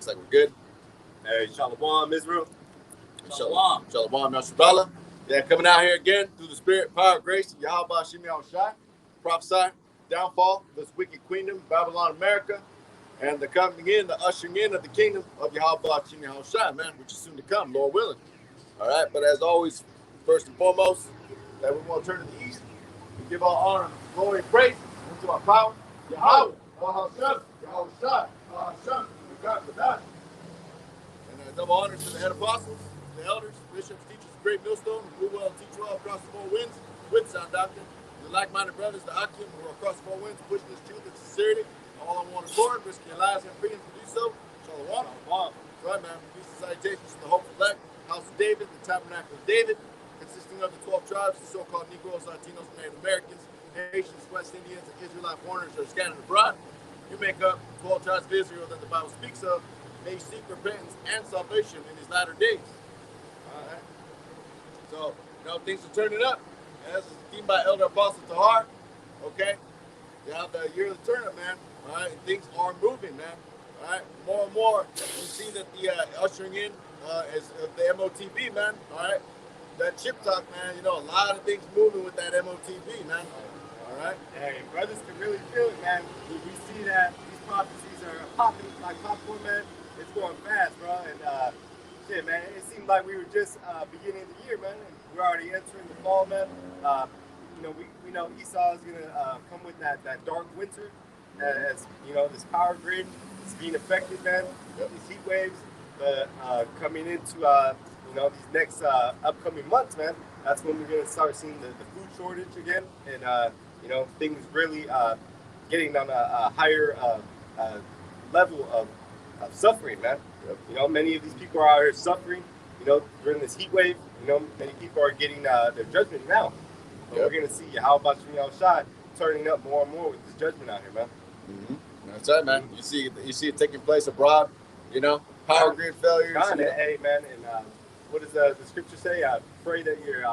Looks like we're good. Hey, Shalom, Israel. Shalom. Shalom, Yasharahla. Yeah, coming out here again through the spirit, power, grace, YAHAWASHI, prophesy, downfall, this wicked queendom, Babylon, America, and the coming in, the ushering in of the kingdom of YAHAWASHI, man, which is soon to come, Lord willing. All right, but as always, first and foremost, that we want to turn to the east and give all honor, glory, and praise unto our power, Yahweh, YAHAWASHI, SHAM, God with us. And double honor to the head apostles, the elders, bishops, teachers, great millstone, who will teach well across the four winds with sound doctrine. The like-minded brothers, the AHTHA, who are across the four winds, pushing this truth and sincerity, all on one accord, risking your lives and freedom to do so. Shalom. That's right, man. Peace and salutations to the hopeful elect, House of David, the Tabernacle of David, consisting of the 12 tribes, the so-called Negroes, Latinos, Native Americans, Haitians, West Indians, and Israelite foreigners that are scattered abroad. You make up 12 tribes of Israel that the Bible speaks of. May seek repentance and salvation in these latter days. All right. So, things are turning up. As is seen by Elder Apostle Tahar. Okay. You have the year of the turn up, man. All right. And things are moving, man. All right. More and more, you see that the ushering in is the MOTB, man. All right. That chip talk, man. A lot of things moving with that MOTB, man. All right. Hey, brothers can really feel it, man. We see that these prophecies are popping like popcorn, man. It's going fast, bro, and shit, man. It seemed like we were just beginning of the year, man, and we're already entering the fall, man. We know Esau is gonna come with that dark winter, as this power grid is being affected, man. Yep. These heat waves, but coming into these next upcoming months, man. That's when we're gonna start seeing the food shortage again, and things really getting on a higher level of suffering, man. Yep. Many of these people are out here suffering, during this heat wave. Many people are getting their judgment now. But yep. We're going to see YAHAWASHI turning up more and more with this judgment out here, man. Mm-hmm. That's right, man. You see it taking place abroad, power grid failures. Hey, man, and what does the scripture say? Pray that your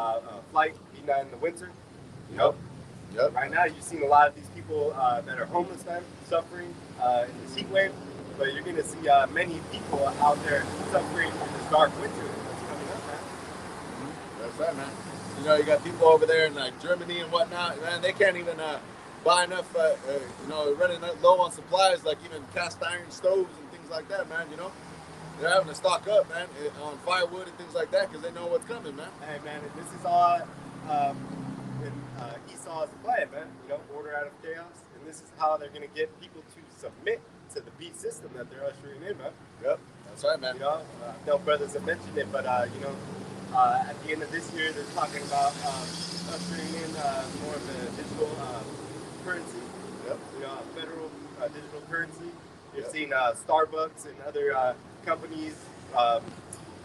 flight be not in the winter. Yep. Right now, you've seen a lot of these people that are homeless, man, suffering in this heat wave. But you're going to see many people out there suffering in this dark winter that's coming up, man. Mm-hmm. That's right, man. You got people over there in like Germany and whatnot, man. They can't even buy enough, running low on supplies, like even cast iron stoves and things like that, man. They're having to stock up, man, on firewood and things like that because they know what's coming, man. Hey, man, and this is all in Esau's plan, man. Order out of chaos, and this is how they're going to get people to submit to the beast system that they're ushering in, man. Yep, that's right, man. No brothers have mentioned it, but at the end of this year, they're talking about ushering in more of a digital currency. Yep. A federal digital currency. You're seeing Starbucks and other companies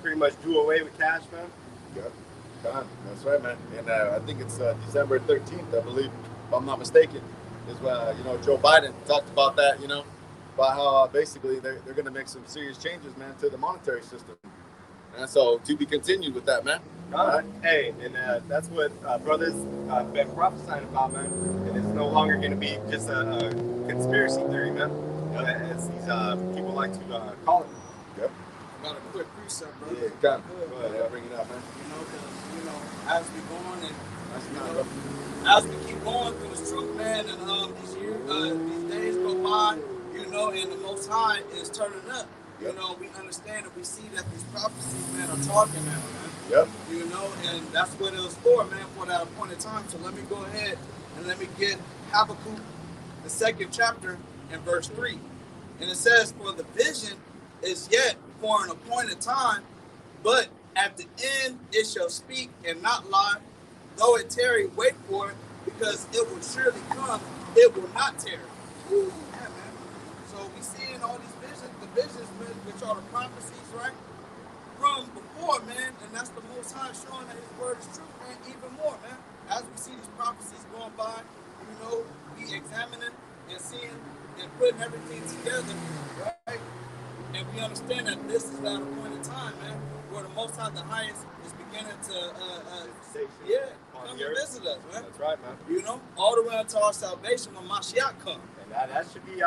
pretty much do away with cash, man. Yep. That's right, man. And I think it's December 13th, I believe, if I'm not mistaken, is when Joe Biden talked about that, about how basically they're going to make some serious changes, man, to the monetary system. And so to be continued with that, man. Right. Hey, and that's what brothers been prophesying about, man. And it's no longer going to be just a conspiracy theory, man, as these people like to call it. Yep. Got a quick precept, brother. Yeah, go ahead, I'll bring it up, man. As we go on and as we keep going through this truth, man, and these years, these days go by, and the Most High is turning up. Yep. We understand and we see that these prophecies, man, are talking now, man. Yep. And that's what it was for, man, for that appointed time. So let me go ahead and let me get Habakkuk, the 2nd chapter, and verse 3. And it says, "For the vision is yet for an appointed time, but at the end it shall speak and not lie. Though it tarry, wait for it, because it will surely come, it will not tarry." Ooh, yeah, man. So we see in all these visions, man, which are the prophecies, right? From before, man, and that's the Most High showing that His word is true, man, even more, man. As we see these prophecies going by, we examining and seeing and putting everything together, right? And we understand that this is that appointed time, man, where the Most High, the highest, is beginning to, come and visit us, man. That's right, man. All the way unto our salvation when Mashiach comes. And that should be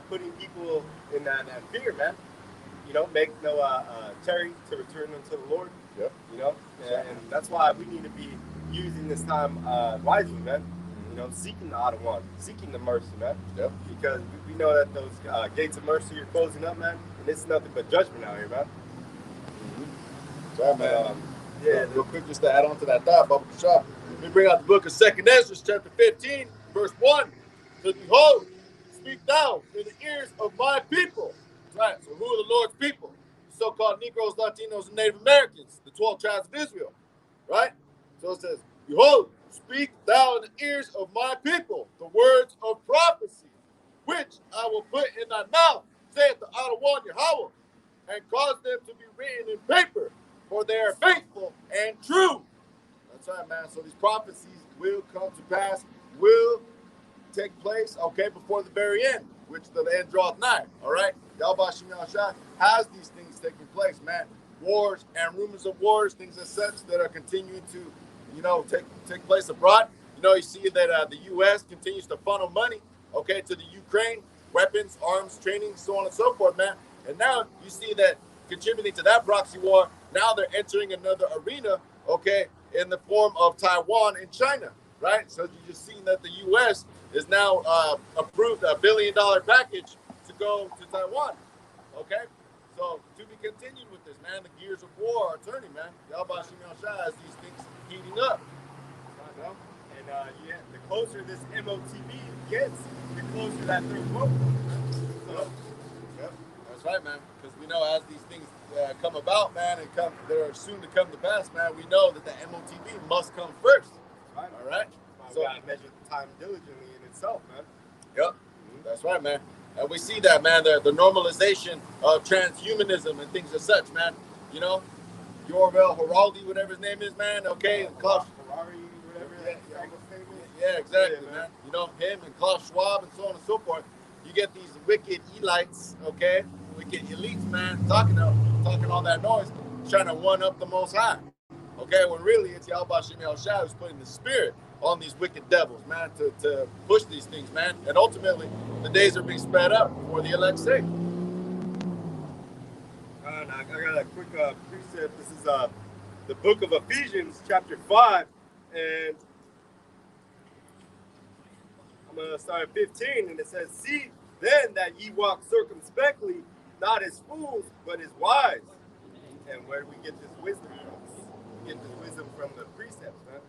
putting people in that fear, man. make no tarry to return unto the Lord. Yep. And that's why we need to be using this time wisely, man. Seeking the AHTHA, seeking the mercy, man. Yep. Because we know that those gates of mercy are closing up, man, and it's nothing but judgment out here, man. Yeah, man. Real quick, just to add on to that thought, Bubba Shah. Let me bring out the book of 2nd Ezra, chapter 15, verse 1. So, behold, speak thou in the ears of my people. Right. So, who are the Lord's people? So-called Negroes, Latinos, and Native Americans, the 12 tribes of Israel. Right. So it says, behold, speak thou in the ears of my people the words of prophecy, which I will put in thy mouth, saith the AHTHA YAHAWAH, and cause them to be written in paper, for they are faithful and true. That's right, man. So these prophecies will come to pass, will take place, okay, before the very end, which the end draweth nigh. All right? YAHAWASHI has these things taking place, man. Wars and rumors of wars, things as such that are continuing to, take place abroad. You see that the U.S. continues to funnel money, okay, to the Ukraine, weapons, arms, training, so on and so forth, man. And now you see that contributing to that proxy war, now they're entering another arena, okay, in the form of Taiwan and China, right? So you just seen that the U.S. is now approved $1 billion package to go to Taiwan, okay? So to be continued with this, man, the gears of war are turning, man. YAHAWASHI as these things heating up. And the closer this MOTB gets, the closer that third world. So, yep, that's right, man. Because we know as these things come about, man, and they're soon to come to pass, man. We know that the MOTB must come first. Right. All right. So we gotta measure the time diligently in itself, man. Yep, that's right, man. And we see that, man, the normalization of transhumanism and things as such, man. Yorvel Haraldi, whatever his name is, man. Okay, Klaus. Yeah, exactly, man. Him and Klaus Schwab and so on and so forth. You get these wicked elites, okay, wicked elites, man, talking all that noise, trying to one up the Most High, okay. When really it's YAHAWASHI who's putting the spirit on these wicked devils, man, to push these things, man. And ultimately, the days are being sped up for the elect's sake. I got a quick precept. This is the book of Ephesians, chapter 5, and I'm going to start at 15, and it says, see then that ye walk circumspectly, not as fools, but as wise. And where do we get this wisdom from? We get this wisdom from the precepts, man.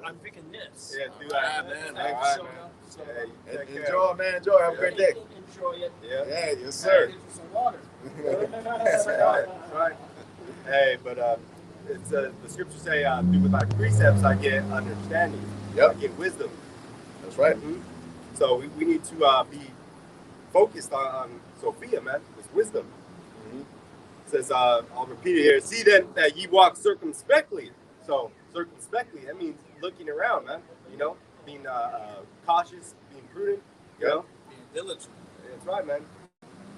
I'm picking this. Yeah, do that, man. All right, man. Enjoy, man. Enjoy. Have a great day. Enjoy it. Yeah, yes, sir. Get you some water. That's right. Hey, but it's the scriptures say, through my precepts I get understanding. Yep. I get wisdom. That's right. Mm-hmm. So we need to be focused on Sophia, man, this wisdom. Mm-hmm. It says, I'll repeat it here. See then that ye walk circumspectly. So circumspectly, that means looking around, man. Being cautious, being prudent, being diligent. That's right, man.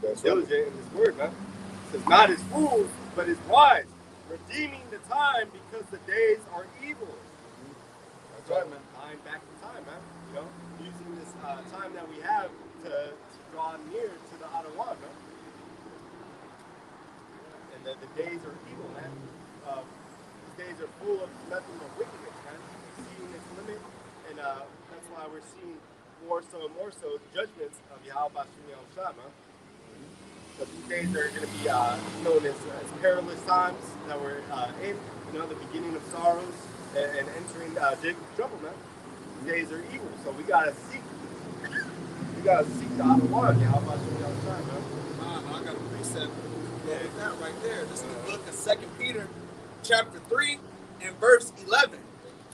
That's diligent in this word, man. It says, not as fools, but as wise, redeeming the time because the days are evil. That's right, man. Buying back the time, man. Using this time that we have to draw near to the AHTHA, man. And the days are evil, man. These days are full of nothing but wickedness, man. Exceeding its limit, and that's why we're seeing more so the judgments of YAHAWASHI, man. So these days are going to be known as perilous times that we're in, the beginning of sorrows and entering Jacob's trouble, man. These days are evil, so we gotta seek the AHTHA, YAHAWASHI, man. I got a precept. Yeah, that right there. This is the book of 2 Peter, chapter 3, and verse 11.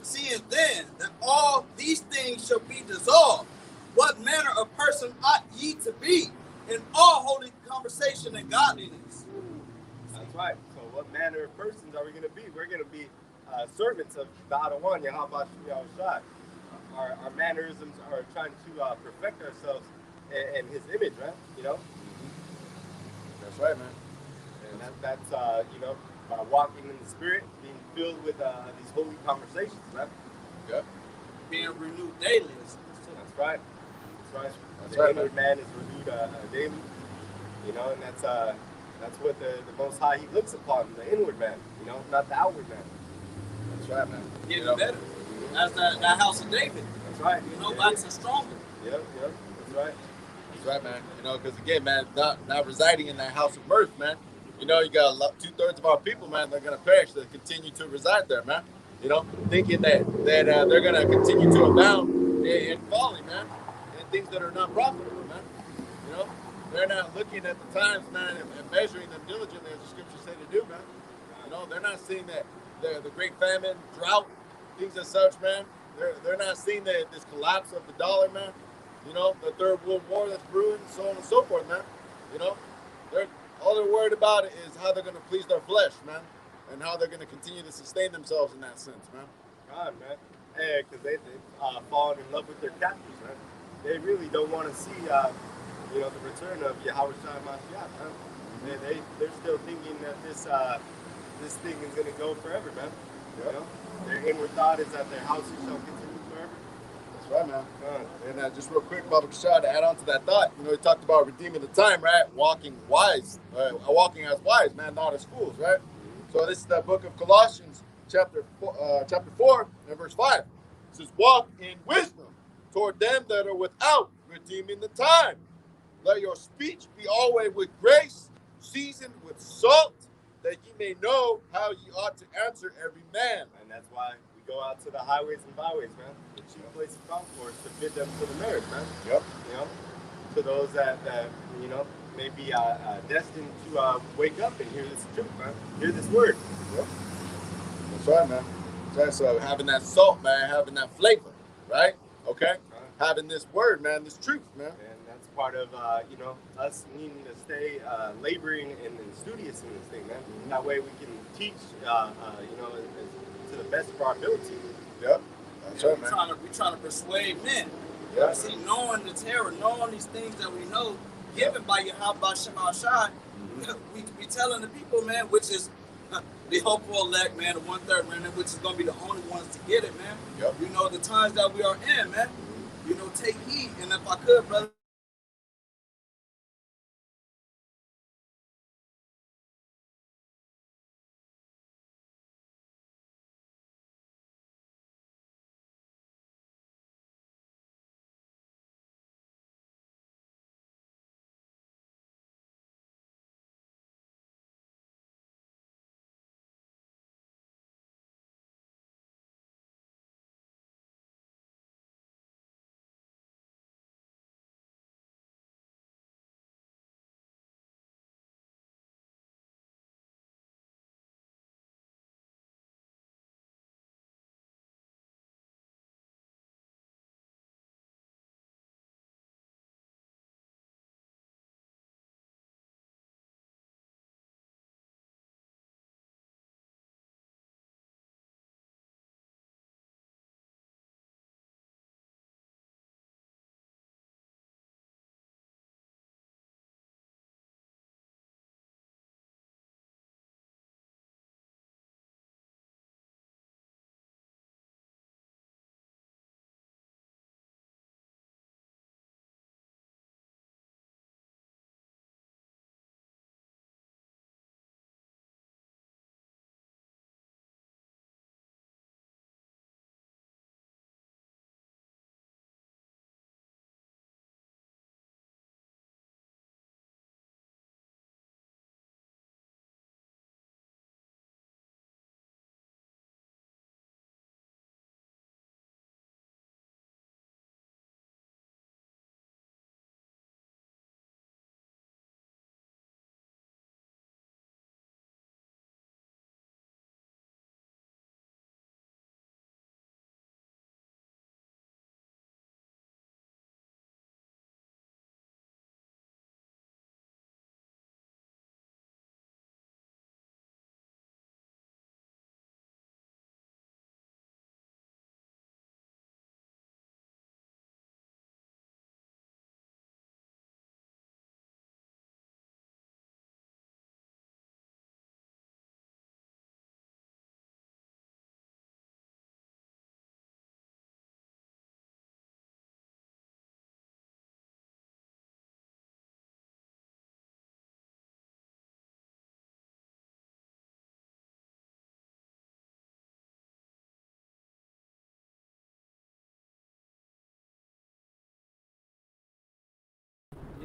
Seeing then that all these things shall be dissolved, what manner of person ought ye to be in all holy conversation and godliness? That's right. So what manner of persons are we going to be? We're going to be servants of the AHTHA, YAHAWASHI. Our mannerisms are trying to perfect ourselves in His image, right? That's right, man. And that's by walking in the Spirit, being filled with these holy conversations, right? Yep. Being renewed daily. That's right. That's right. That's the right, inward man is renewed daily, and that's That's what the Most High, he looks upon, the inward man, you know, not the outward man. That's right, man. Getting better. That's that house of David. That's right. You know, waxing stronger. Yep, that's right. That's right, man. You know, because again, man, not residing in that house of mirth, man. You know, you got 2/3 of our people, man, they're gonna perish that continue to reside there, man. You know, thinking that they're gonna continue to abound in folly, man, and things that are not profitable, man. You know, they're not looking at the times, man, and measuring them diligently as the scriptures say to do, man. You know, they're not seeing that the great famine, drought, things as such, man. They're not seeing this collapse of the dollar, man. You know, the third world war that's brewing, so on and so forth, man. You know, all they're worried about is how they're going to please their flesh, man, and how they're going to continue to sustain themselves in that sense, man. God, man. Hey, because they've fallen in love with their captors, man. They really don't want to see, you know, the return of YAHAWASHI Mashiach, man. They're still thinking that this thing is going to go forever, man. Yep. You know, their inward thought is that their houses shall continue forever. That's right, man. And just real quick, Baba Kashad, to add on to that thought, you know, he talked about redeeming the time, right? Walking wise, walking as wise, man, not as fools, right? So this is the book of Colossians, chapter 4, and verse 5. It says, walk in wisdom toward them that are without, redeeming the time. Let your speech be always with grace, seasoned with salt, that ye may know how ye ought to answer every man. And that's why we go out to the highways and byways, man. The chief place of concourse to bid them to the marriage, man. Yep. You know, to those that you know, may be destined to wake up and hear this truth, man. Hear this word. Yep. That's right, man. That's right. So having that salt, man, having that flavor, right? Okay? Having this word, man, this truth, man. And that's part of, you know, us needing to stay laboring and studious in this thing, man. That way we can teach, you know, to the best of our ability. Yep. That's right, man. We're trying to persuade men. Yeah. See, knowing the terror, knowing these things that we know, given by YAHAWASHI, we telling the people, man, which is the hopeful elect, man, the 1/3, man, which is going to be the only ones to get it, man. Yep. You know, the times that we are in, man. You know, take heed. And if I could, brother,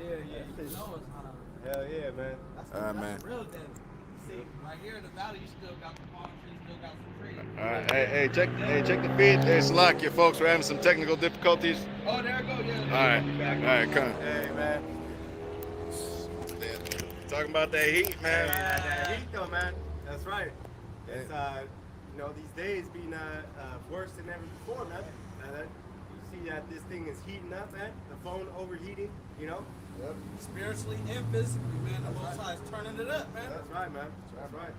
Yeah, you know it's hot. Hell yeah, man. All right, man. Real dead. See, right here in the valley, you still got the palm trees, still got some trees. All right, check the feed. Hey, Salakia, folks, we're having some technical difficulties. Oh, there it go. Yeah. All right, come. Hey, man. Talking about that heat, man. That heat, though, man. That's right. It's you know, these days being worse than ever before, man. You see that this thing is heating up, man. The phone overheating, you know. Yep. Spiritually and physically, man. The Most High is turning it up, man. That's right, man. That's right.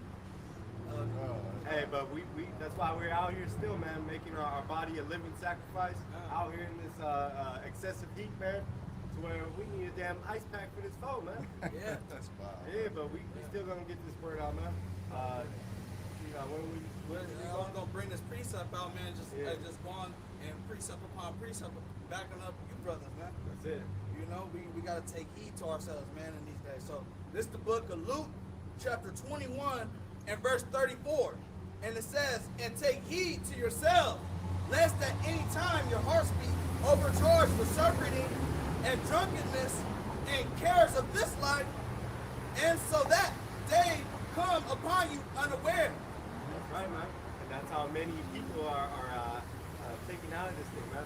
Hey, but we that's why we're out here still, man, making our body a living sacrifice. Out here in this excessive heat, man, to where we need a damn ice pack for this phone, man. Yeah. That's wild. Yeah, but we still gonna get this word out, man. You know, I'm gonna bring this precept out, man. Just going and precept upon precept, backing up you brothers, man. That's it. You know, we gotta take heed to ourselves, man, in these days. So this is the book of Luke, chapter 21 and verse 34. And it says, and take heed to yourselves, lest at any time your hearts be overcharged with surfeiting and drunkenness and cares of this life, and so that day come upon you unaware. That's right, man. And that's how many people are taken out of this thing, man.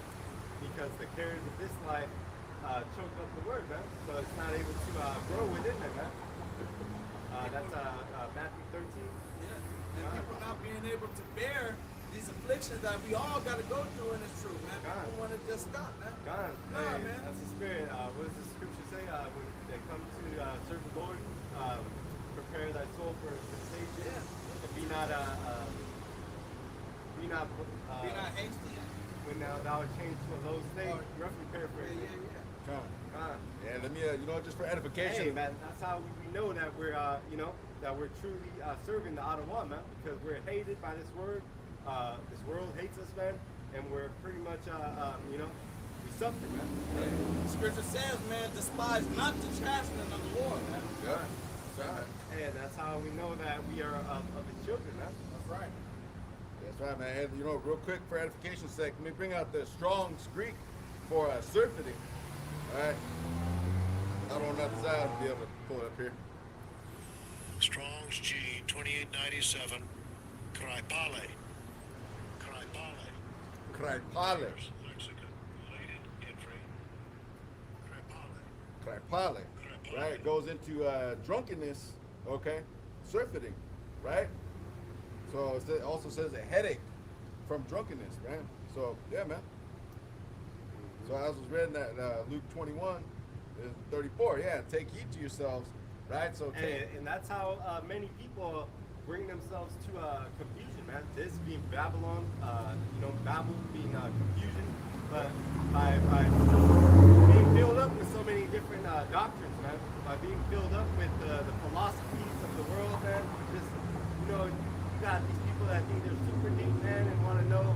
Because the cares of this life choke up the word, man. So it's not able to grow within them, man. That's Matthew 13. Yeah. And people not being able to bear these afflictions that we all got to go through, and it's true, man. People want to just stop, man. God, Nah, hey, man. that's the spirit. What does the scripture say? When they come to serve the Lord, prepare thy soul for sensation. Yeah. And be not hasty. when thou art changed to a low state. Roughly paraphrase. Come. God. Yeah, let me, just for edification. Hey, man, that's how we know that we're, that we're truly serving the AHTHA, man, because we're hated by this word. This world hates us, man, and we're pretty much, we suffer, man. The scripture says, man, despise not the chastening of the Lord, man. Yeah. That's right. And that's how we know that we are of His children, man. That's right. That's right, man. And, real quick for edification's sake, let me bring out the Strong's Greek for surfeiting. All right. I don't know the side to be able to pull it up here. Strong's G 2897. Kraipale. Kraipale. Lexicon. Related entry. Kraipale. Kraipale. Right? It goes into drunkenness, okay? Surfeiting, right? So it also says a headache from drunkenness, man. So, yeah, man. So as was read in that Luke 21, 34, yeah, take heed to yourselves, right? So And that's how many people bring themselves to confusion, man. This being Babylon, Babel being confusion, but by being filled up with so many different doctrines, man, by being filled up with the philosophies of the world, man, just, you got these people that think they're super deep, man, and want to know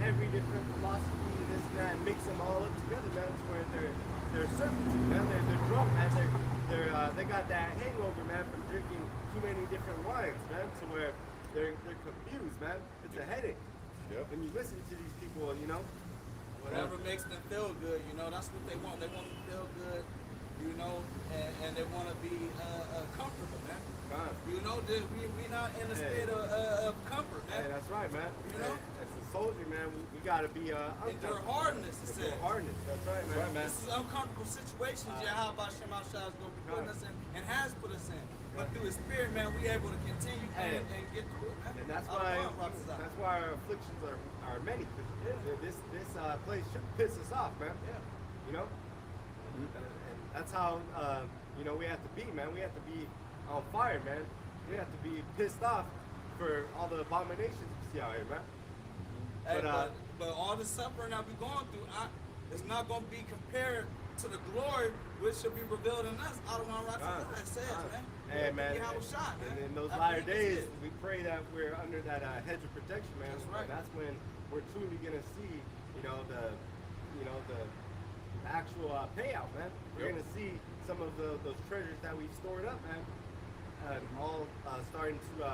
every different philosophy, this and that, and mix them all up together, man, to where they're servitude, man, they're drunk, man, they got that hangover, man, from drinking too many different wines, man, to where they're confused, man. It's a headache. Yep. When you listen to these people, Whatever makes them feel good, that's what they want. They want to feel good, and they want to be comfortable, man. We're not in a state of comfort, man. Hey, that's right, man. As a soldier, man, we got to be endure hardness, it says. Hardness, that's right, man. This is uncomfortable situations YAHAWASHI is going to be putting us in and has put us in. But through His Spirit, man, we're able to continue and get through it, man. And that's why our afflictions are many. This place should piss us off, man. Yeah. And that's how we have to be, man. We have to be on fire, man. We have to be pissed off for all the abominations we see out here, man. Hey, but all the suffering that we're going through, it's not going to be compared to the glory which shall be revealed in us. RAWCHAA says, man. Hey, man. YAHAWASHI, man. And in those latter days, we pray that we're under that hedge of protection, man. That's right. And that's when we're truly gonna see, the actual payout, man. We're gonna see some of those treasures that we've stored up, man, all starting to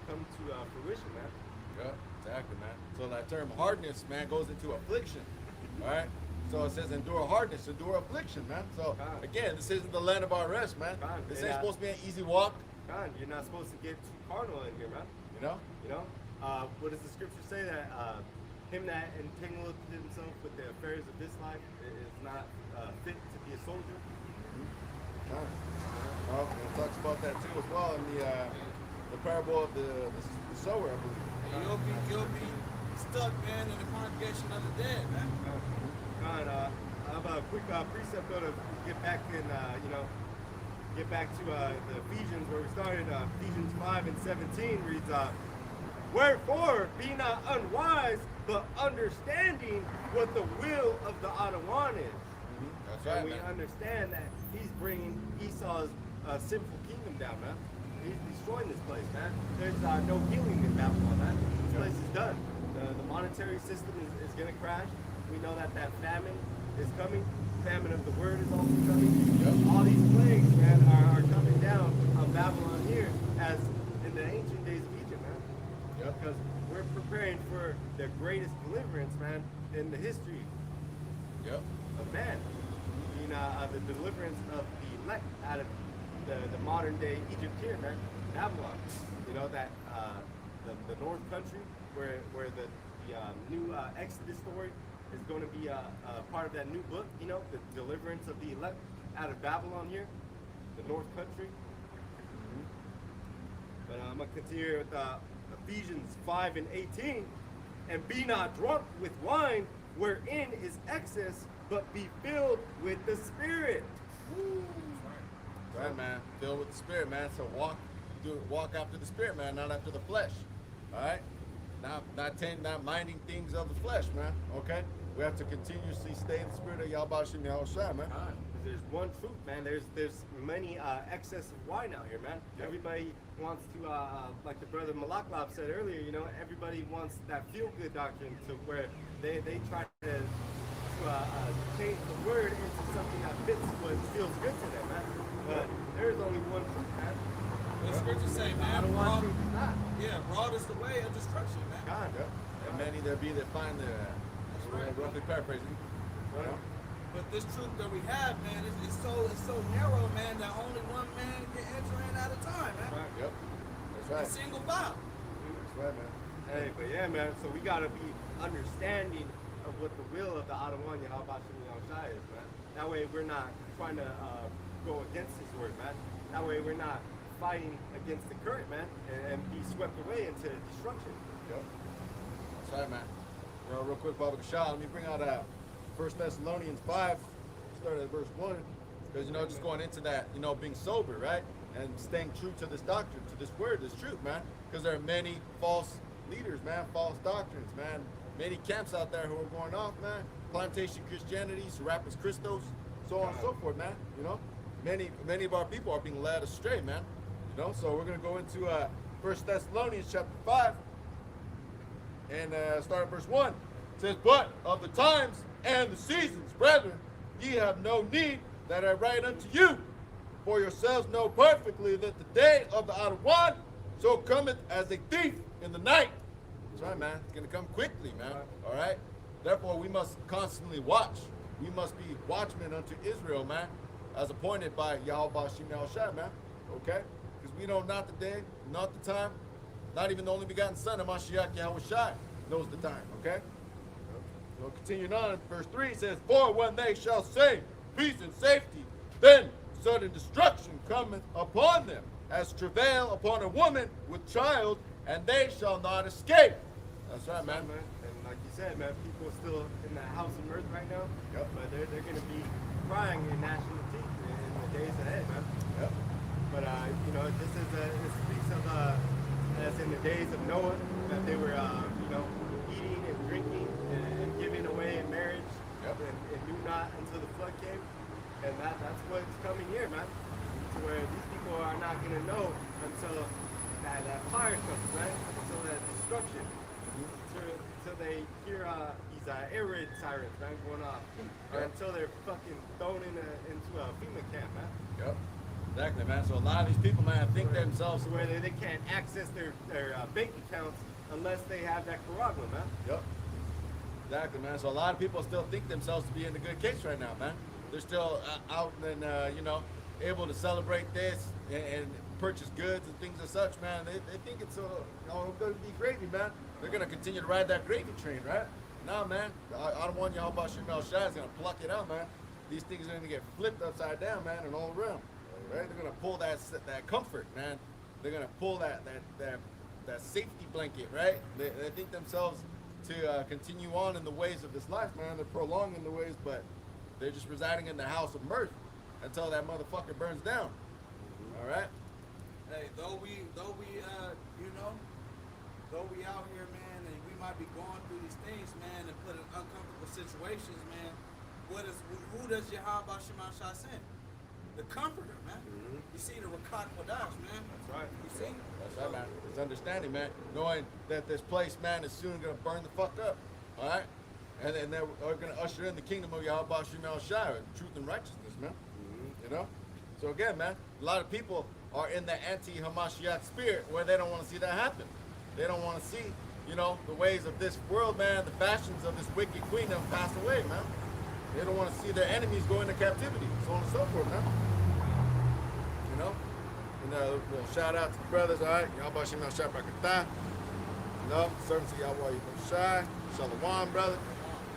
come to fruition, man. Yeah, exactly, man. So that term hardness, man, goes into affliction, all right? So it says endure hardness, endure affliction, man. So God. again, this isn't the land of our rest, man. God. This And, ain't supposed to be an easy walk, God, you're not supposed to get too carnal in here, man. you know? You know, what does the scripture say that him that entangleth himself with the affairs of this life is not fit to be a soldier? Well, it talks about that too as well in the parable of the sower, I believe. And you'll be stuck, man, in the congregation of the dead, man. God, I have a quick precept though to get back in, get back to the Ephesians where we started. Ephesians 5 and 17 reads, wherefore be not unwise, but understanding what the will of the Adawan is. That's And right, we man. understand that he's bringing Esau's sinful kingdom down, man. He's destroying this place, man. There's no healing in Babylon, man. This place is done. The monetary system is going to crash. We know that famine is coming. Famine of the word is also coming. Yep. All these plagues, man, are coming down on Babylon here as in the ancient days of Egypt, man. Yep. Because we're preparing for the greatest deliverance, man, in the history Yep. of man. You know, the deliverance of the elect out of the modern day Egypt here, man, Babylon. You know that the North Country, where the new Exodus story is going to be a part of that new book. You know, the deliverance of the elect out of Babylon here, the North Country. But I'm gonna continue with Ephesians 5 and 18, and be not drunk with wine, wherein is excess, but be filled with the Spirit. Right, man. Filled with the Spirit, man. So walk after the Spirit, man, not after the flesh. All right? Not minding things of the flesh, man. Okay? We have to continuously stay in the Spirit of YAHAWASHI, man. There's one truth, man. There's many excess of wine out here, man. Yep. Everybody wants to, like the brother Malaklab said earlier, you know, everybody wants that feel-good doctrine to where they try to change the word into something that fits what feels good to them, man. But there's only one truth, man. The scriptures say, I man, don't want truth is not. broad is the way of destruction, man. God. Yep. And many there be that find the roughly paraphrasing. But this truth that we have, man, it's so narrow, man, that only one man can enter in at a time, man. Right. Yep. That's A right. single file. That's right, man. Hey, but yeah, man. So we gotta be understanding of what the will of the Adawan YAHAWASHI is, man. That way we're not trying to go against His word, man. That way we're not fighting against the current, man, and be swept away into destruction. Yep. That's right, man. Real quick, Baba Kashal, let me bring out 1 Thessalonians 5, start at verse 1. Because, you know, just going into that, you know, being sober, right? And staying true to this doctrine, to this word, this truth, man. Because there are many false leaders, man, false doctrines, man. Many camps out there who are going off, man. Plantation Christianity, Serapis Christos, so on and so forth, man. You know, many of our people are being led astray, man. You know, so we're going to go into 1 Thessalonians chapter 5 and start at verse 1. It says, but of the times and the seasons, brethren, ye have no need that I write unto you. For yourselves know perfectly that the day of the Adawan so cometh as a thief in the night. That's right, man. It's going to come quickly, man. All right? Therefore, we must constantly watch. We must be watchmen unto Israel, man, as appointed by YAHAWASHI, man. Okay? Because we know not the day, not the time, not even the only begotten Son of Mashiach YAHAWASHI knows the time. Okay? So continuing on, verse 3 says, for when they shall say peace and safety, then sudden destruction cometh upon them, as travail upon a woman with child, and they shall not escape. That's right, man. And like you said, man, people are still in the house of mirth right now. Yep. But they're going to be crying in national teeth in the days ahead, man. Yep. But you know, this speaks of as in the days of Noah, that they were eating and drinking and giving away in marriage, Yep. and knew not until the flood came. And that's what's coming here, man. To where these people are not going to know until that fire comes, right? Until that destruction. Until they hear these air raid sirens, man, going off. Or until they're fucking thrown into a FEMA camp, man. Yep. Exactly, man. So a lot of these people, man, think themselves where they can't access their bank accounts unless they have that Caragua, man. Yep. Exactly, man. So a lot of people still think themselves to be in a good case right now, man. They're still out and able to celebrate this and purchase goods and things as such, man. They think it's going to be gravy, man. They're going to continue to ride that gravy train, right? Nah, man. I don't want YAHAWASHI is going to pluck it out, man. These things are going to get flipped upside down, man, and all around. Right? They're going to pull that comfort, man. They're going to pull that safety blanket, right? They think themselves to continue on in the ways of this life, man. They're prolonging the ways, but they're just residing in the house of mirth until that motherfucker burns down. All right. Hey, though we out here, man, and we might be going through these things, man, and put in uncomfortable situations, man. Who does YAHAWASHI send? The Comforter, man. You see the Rakat Kodash, man. That's right. You see? That's right, man. It's understanding, man. Knowing that this place, man, is soon going to burn the fuck up. All right? And then they're going to usher in the kingdom of YAHAWASHI, truth and righteousness, man. You know? So again, man, a lot of people are in the anti-Hamashiach spirit where they don't want to see that happen. They don't want to see, the ways of this world, man, the fashions of this wicked queendom pass away, man. They don't want to see their enemies go into captivity, so on and so forth, man. And shout out to the brothers, all right? YAHAWASHI AHTHA. Servants of YAHAWAH Shalom, brother.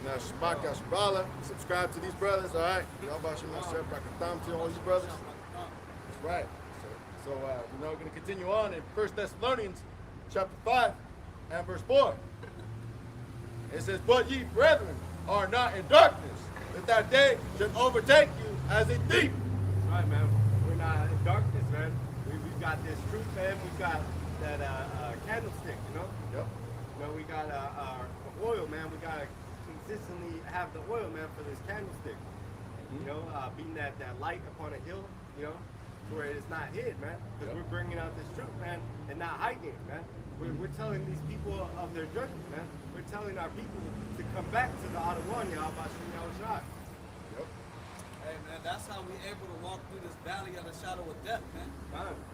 Shabbat Yasharahla. Subscribe to these brothers, all right? YAHAWASHI AHTHA to all these brothers. That's right. So we're going to continue on in 1 Thessalonians chapter 5 and verse 4. It says, "But ye, brethren, are not in darkness, that day should overtake you as a thief." That's right, man. We're not in darkness, man. We've got this truth, man. We've got that candlestick, Yep. We got our oil, man. We got to consistently have the oil, man, for this candlestick. Being that light upon a hill, where it's not hid, man. Because we're bringing out this truth, man, and not hiding it, man. We're telling these people of their judgment, man. We're telling our people to come back to the AHTHA, YAHAWASHI. Yep. Hey, man, that's how we're able to walk through this valley of the shadow of death, man.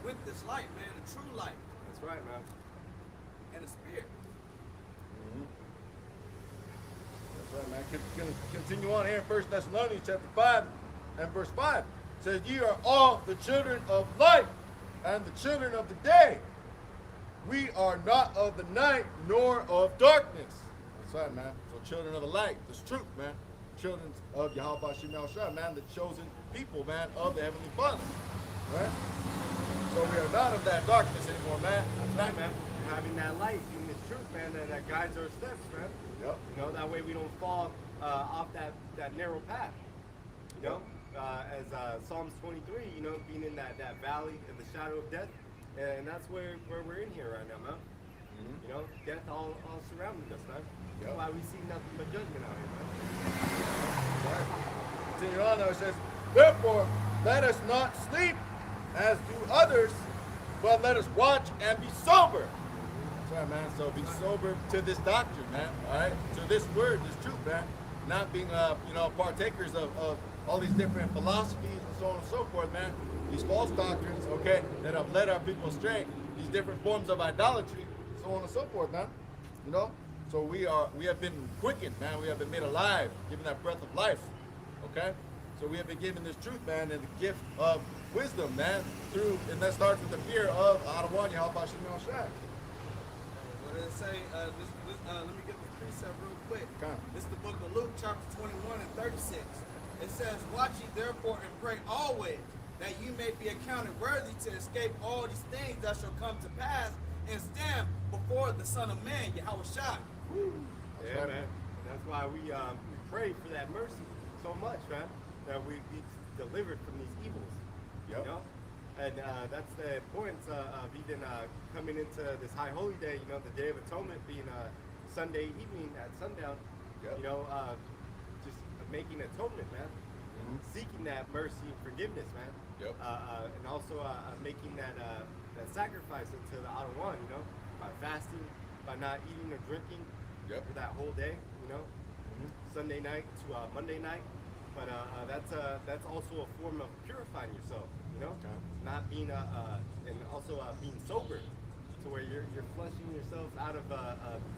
With this light, man, the true light. That's right, man. And the spirit. That's right, man. Continue on here in 1 Thessalonians chapter 5 and verse 5. It says, "Ye are all the children of light and the children of the day. We are not of the night nor of darkness." That's right, man. So children of the light, this truth, man. Children of YAHAWASHI, man, the chosen people, man, of the Heavenly Father. Right? So we are not of that darkness anymore, man. That's right, man. Having that light, in this truth, man, that guides our steps, man. Yep. That way we don't fall off that narrow path. As Psalms 23, being in that valley in the shadow of death, and that's where we're in here right now, man. Death all surrounding us, man. That's why we see nothing but judgment out here, man. Right. Continue on, though. It says, "Therefore, let us not sleep as do others, but let us watch and be sober." That's right, man. So be sober to this doctrine, man. All right? To this word, this truth, man. Not being, partakers of all these different philosophies and so on and so forth, man. These false doctrines, okay, that have led our people astray. These different forms of idolatry, so on and so forth, man. So we have been quickened, man. We have been made alive, given that breath of life, okay? So we have been given this truth, man, and the gift of wisdom, man, and that starts with the fear of AHTHA, YAHAWASHI. What did it say? Let me get the precept real quick. Okay. This is the book of Luke, chapter 21 and 36. It says, "Watch ye therefore and pray always, that you may be accounted worthy to escape all these things that shall come to pass, and stand before the Son of Man, YAHAWASHI." Yeah, man. That's why we pray for that mercy so much, man, that we be delivered from these evils. Yep. And that's the importance of even coming into this high holy day, the Day of Atonement being Sunday evening at sundown, just making atonement, man. Seeking that mercy and forgiveness, man. Yep. And also making that sacrifice into the AHTHA, by fasting, by not eating or drinking for that whole day, Sunday night to Monday night. But that's also a form of purifying yourself, not being and also being sober, to where you're flushing yourself out of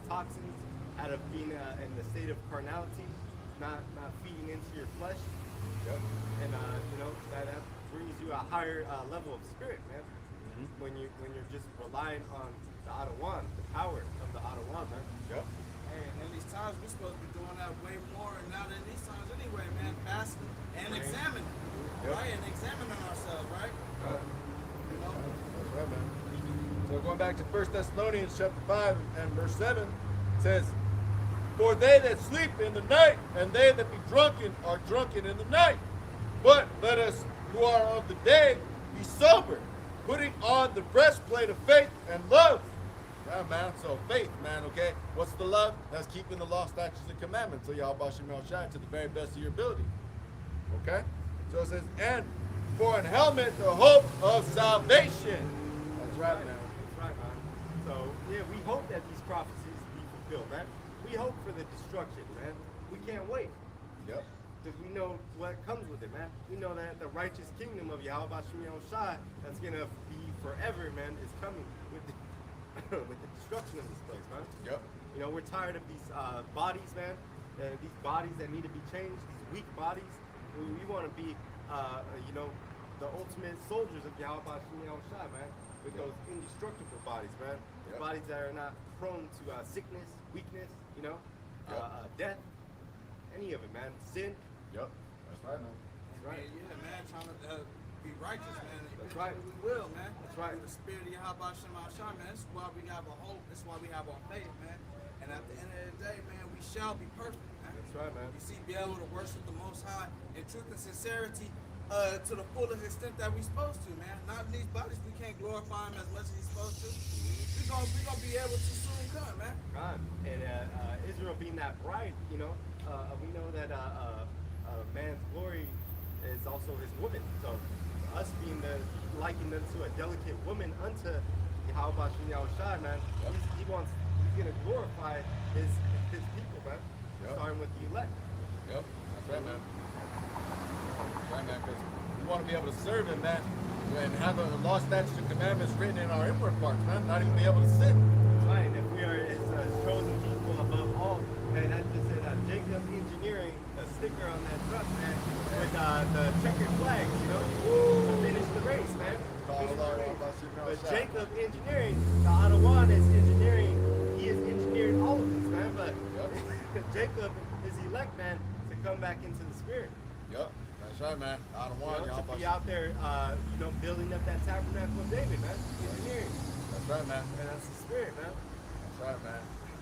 toxins out of being in the state of carnality, not feeding into your flesh. Yep. And you know, that brings you a higher level of spirit, man. When you're just relying on the AHTHA, the power of the AHTHA, man. Yep. Hey, and in these times, we're supposed to be doing that way more and now than these times anyway, man. Fasting and examining, right? And examining ourselves, right? You know? That's right, man. So going back to 1 Thessalonians chapter 5 and verse 7, it says, "For they that sleep in the night, and they that be drunken are drunken in the night. But let us who are of the day be sober, putting on the breastplate of faith and love." Yeah, man. So faith, man, okay? What's the love? That's keeping the law, statutes, and commandments of YAHAWASHI to the very best of your ability. Okay? So it says, "And for an helmet, the hope of salvation." That's right, man. That's right, man. So, yeah, we hope that these prophecies be fulfilled, man. We hope for the destruction, man. We can't wait. Yep. Because we know what comes with it, man. We know that the righteous kingdom of YAHAWASHI that's going to be forever, man, is coming with the, with the destruction of this place, man. Yep. You know, we're tired of these bodies, man. These bodies that need to be changed, these weak bodies. We want to be, you know, the ultimate soldiers of YAHAWASHI, man. With those indestructible bodies, man. Yep. Bodies that are not prone to sickness, weakness, you know, death, any of it, man. Sin. Yep. That's right, man. That's right. Yeah, man, trying to be righteous, man. That's right. We will, man. That's right. Through the spirit of YAHAWASHI, man. That's why we have a hope. That's why we have our faith, man. And at the end of the day, man, we shall be perfect, man. That's right, man. You see, be able to worship the Most High in truth and sincerity to the fullest extent that we're supposed to, man. Not in these bodies, we can't glorify Him as much as He's supposed to. We're gonna be able to soon come, man. Right. And Israel being that bride, you know, we know that man's glory is also his woman. So us being liking them to a delicate woman unto YAHAWASHI, man, he's gonna glorify his people, man. Yep. Starting with the elect. Yep. That's right, man. That's right, man. Because we want to be able to serve Him, man, and have the law, statutes, and commandments written in our inward parts, man. Not even be able to sin. Right. And if we are His chosen people above all, and that just said Jacob Engineering, a sticker on that truck, man, with the checkered flags, you know, to finish the race, man. Finish the race. But Jacob Engineering, the AHTHA is engineering. He has engineered all of this, man. But Jacob is elect, man, to come back into the spirit. Yep. That's right, man. To be out there, you know, building up that tabernacle of David, man. Engineering. That's right, man. And that's the spirit, man. That's right, man.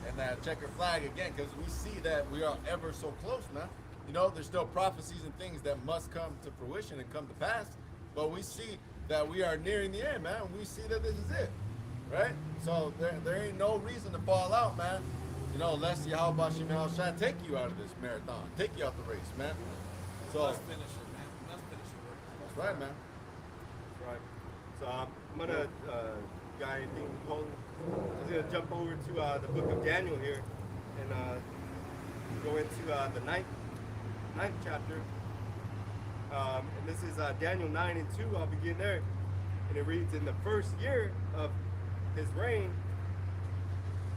And that checkered flag again, because we see that we are ever so close, man. You know, there's still prophecies and things that must come to fruition and come to pass, but we see that we are nearing the end, man. We see that this is it, right? So there ain't no reason to fall out, man. You know, unless YAHAWASHI take you out of this marathon, take you out the race, man. So Let's finish it, man. Let's finish it. that's right, man. That's right. So I'm gonna, got anything holding? I'm gonna jump over to the book of Daniel here and go into the ninth chapter. And this is Daniel 9 and 2. I'll begin there. And it reads, "In the first year of his reign,"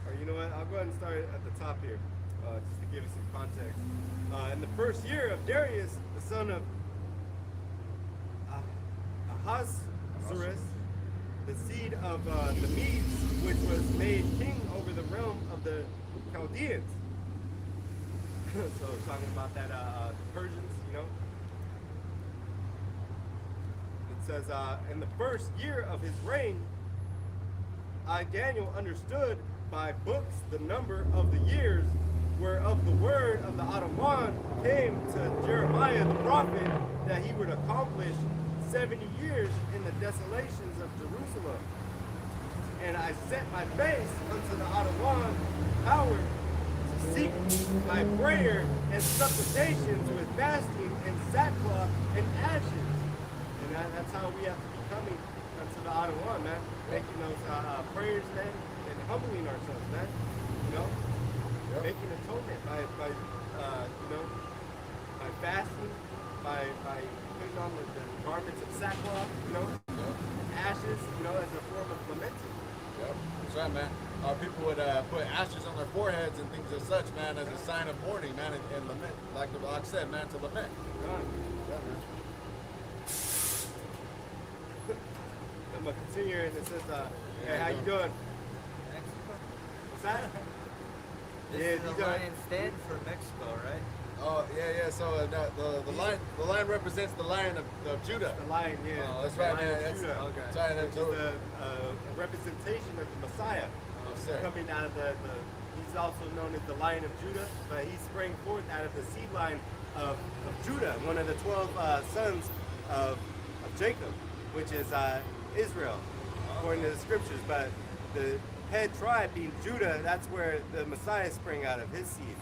or you know what, I'll go ahead and start at the top here, just to give you some context. "In the first year of Darius, the son of Ahasuerus, the seed of the Medes, which was made king over the realm of the Chaldeans." So talking about that the Persians, you know. It says, "In the first year of his reign, I, Daniel, understood by books the number of the years whereof the word of the AHTHA came to Jeremiah the prophet, that he would accomplish 70 years in the desolations of Jerusalem. And I set my face unto the AHTHA power to seek by prayer and supplications with fasting and sackcloth and ashes." And that's how we have to be coming unto the AHTHA, man. Making those prayers, man, and humbling ourselves, man. You know? Making atonement by you know, by fasting, by putting on the garments of sackcloth, you know, ashes, you know, as a form of lamenting. Yep, that's right, man. Our people would put ashes on their foreheads and things as such, man, as a sign of mourning, man, and lament. Like I said, man, to lament. Yeah, man. I'm gonna continue, and it says, "Hey, how you doing?" What's that? This Yeah, is the these are- lion stand for Mexico, right? Oh, yeah. So the lion represents the Lion of Judah. The lion, yeah. Oh, that's The right, Lion man. of That's, Judah. okay. Sorry, Which is a representation of the Messiah. Oh, sir. Coming out of he's also known as the Lion of Judah, but he sprang forth out of the seed line of Judah, one of the 12 sons of Jacob, which is Israel, according to the scriptures. But the head tribe being Judah, that's where the Messiah sprang out of, his seed.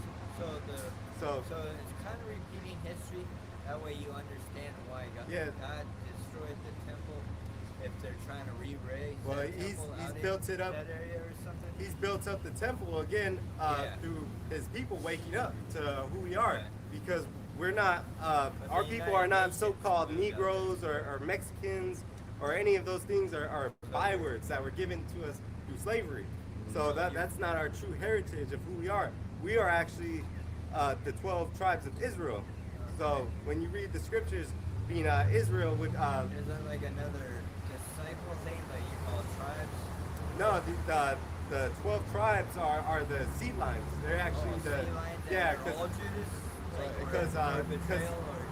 So it's kind of repeating history. That way you understand why God destroyed the temple if they're trying to re-raise. Well, that he's temple out built in it up. that area or something. He's built up the temple again through his people waking up to who we are, because we're not. Our people are not so-called Negroes or Mexicans or any of those things are bywords that were given to us through slavery. So that's not our true heritage of who we are. We are actually the 12 tribes of Israel. So when you read the scriptures, being Israel would. Is that like another disciple thing that you call tribes? No, the 12 tribes are the seed lines. They're actually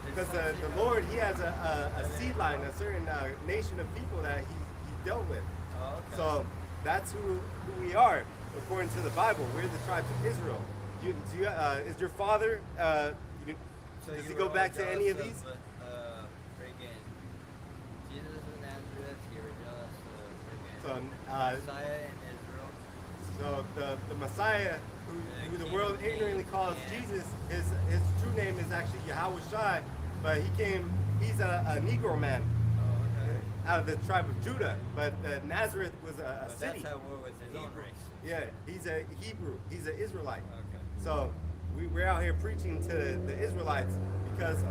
because the Lord, he has a seed line, a certain nation of people that he dealt with. Oh, okay. So that's who we are according to the Bible. We're the tribes of Israel. Is your father? Does he go back to any of these? Freaking Jesus of Nazareth, you were jealous of So, Messiah in Israel. So the Messiah, who the world ignorantly calls Jesus, his true name is actually YAHAWASHI, but he's a Negro man out of the tribe of Judah. But Nazareth was a city. That's how war with his own race. Yeah, he's a Hebrew. He's an Israelite. Okay. So we're out here preaching to the Israelites because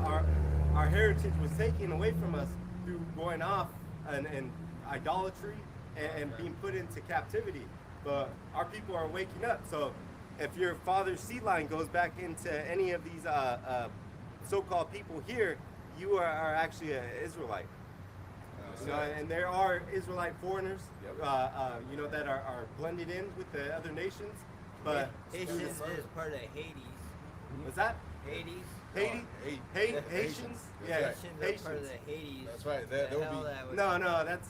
our heritage was taken away from us through going off and idolatry and being put into captivity. But our people are waking up. So if your father's seed line goes back into any of these so-called people here, you are actually an Israelite. And there are Israelite foreigners, that are blended in with the other nations. But Haitians is part of Hades. what's that? Hades. Haiti? Haitians? Yeah, Haitians are part of the Hades. That's right. The hell that was- that's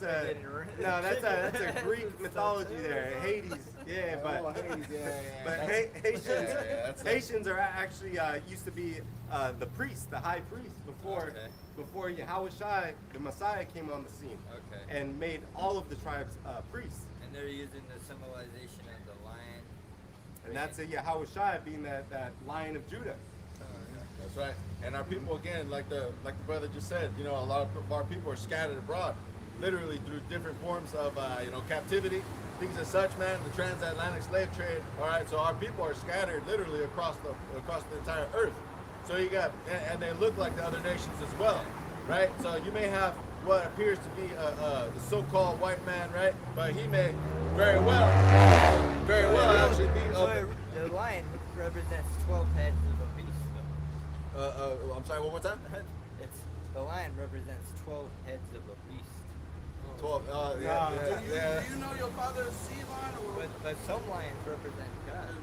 a Greek mythology there. Hades. Yeah, but Haitians are actually used to be the priest, the high priest before Yahawashi, the Messiah, came on the scene. Okay. And made all of the tribes priests. And they're using the symbolization of the lion. And that's a Yahawashi being that Lion of Judah. That's right. And our people, again, like the brother just said, a lot of our people are scattered abroad, literally through different forms of captivity, things as such, man. The transatlantic slave trade. All right, so our people are scattered literally across the entire earth. So you got, and they look like the other nations as well, right? So you may have what appears to be the so-called white man, right? But he may very well actually be. The lion represents 12 heads of a beast. I'm sorry, one more time. The lion represents 12 heads of a beast. 12. Do you know your father's seed line? Or But some lions represent God.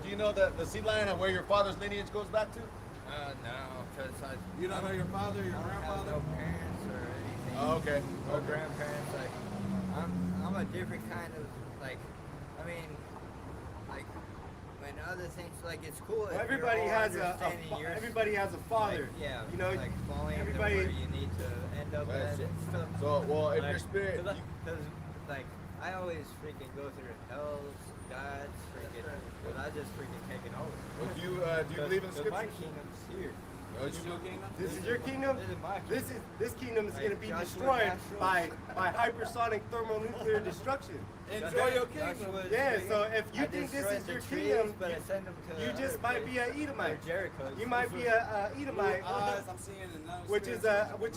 Do you know the seed line and where your father's lineage goes back to? No, because you don't know your father, your I don't have grandfather? no parents or anything. Oh, okay. No grandparents. Like, I'm a different kind of, when other things, it's cool. Well, if everybody you're all has understanding yours, everybody has a father. falling everybody. into where you need to end up at and stuff. So, well, in your spirit, Because, I always freaking go through hells, gods, because I just freaking take it over. do you believe in the Because my scriptures? kingdom's here. This is your kingdom? This is your kingdom. This is my kingdom. This kingdom is going to be Joshua destroyed Castro. by hypersonic thermonuclear destruction. Enjoy your kingdom. Joshua's Yeah, freaking- so if you I think this destroyed is the your trees, kingdom, but I send them to you just might be an Edomite. Jericho. You might be a Edomite, I'm seeing it now. which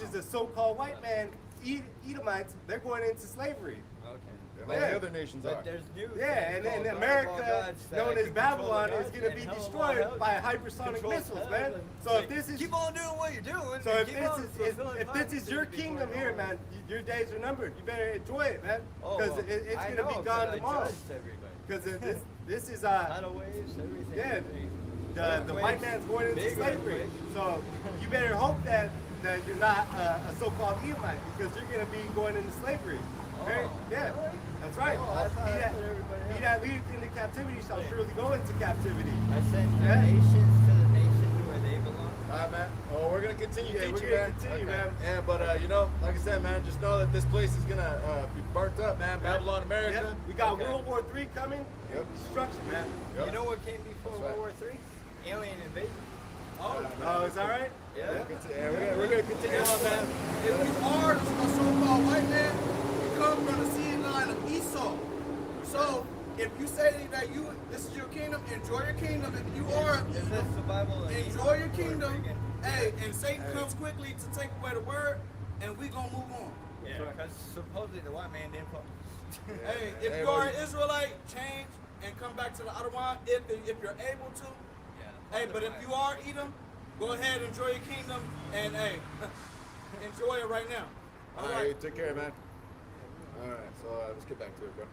is a so-called white man Edomites, they're going into slavery. Okay. All the other nations are. But there's new Yeah, things and called America, gods that known as can control the Babylon, is gods going to and be hell destroyed hell by hypersonic controls missiles, hell man. and So if this is keep on doing what you're doing. so and if keep on fulfilling if this is your prophecies kingdom before here, you know man, your days are numbered. You better enjoy it, man, Oh, because well, it's I going to know, be gone but I tomorrow. trust everybody. Because this is Tidal waves, everything. yeah, the white man's going into slavery. So you better hope that you're not a so-called Edomite, because you're going to be going into slavery. Okay? Yeah, that's right. Oh, I thought that's what everybody He else. that leadeth into captivity shall surely go into captivity. I send the Yeah. nations to the nations where they belong. All right, man. Oh, we're gonna continue Yeah, we're teaching, gonna man. continue, man. Yeah, but you know, like I said, man, just know that this place is gonna be burnt up, man. Babylon, America. Yep. We got Okay. World War III coming. Yep. Destruction, man. Yep. You know what came before That's right. World War III? Alien invasion. Oh, is that right? Yeah. We're gonna continue on, man. If you are a so-called white man, you come from the seed line of Esau. So if you say that this is your kingdom, enjoy your kingdom. If you are, Is this the Bible? enjoy your kingdom. Hey, and Satan comes quickly to take away the word, and we gonna move on. Yeah, because supposedly the white man didn't fall. Hey, if Hey, you are well, an Israelite, change and come back to the Adonai if you're able to. Hey, but if you are Edom, go ahead, enjoy your kingdom, and hey, enjoy it right now. All right, take care, man. All right, so let's get back to it, bro.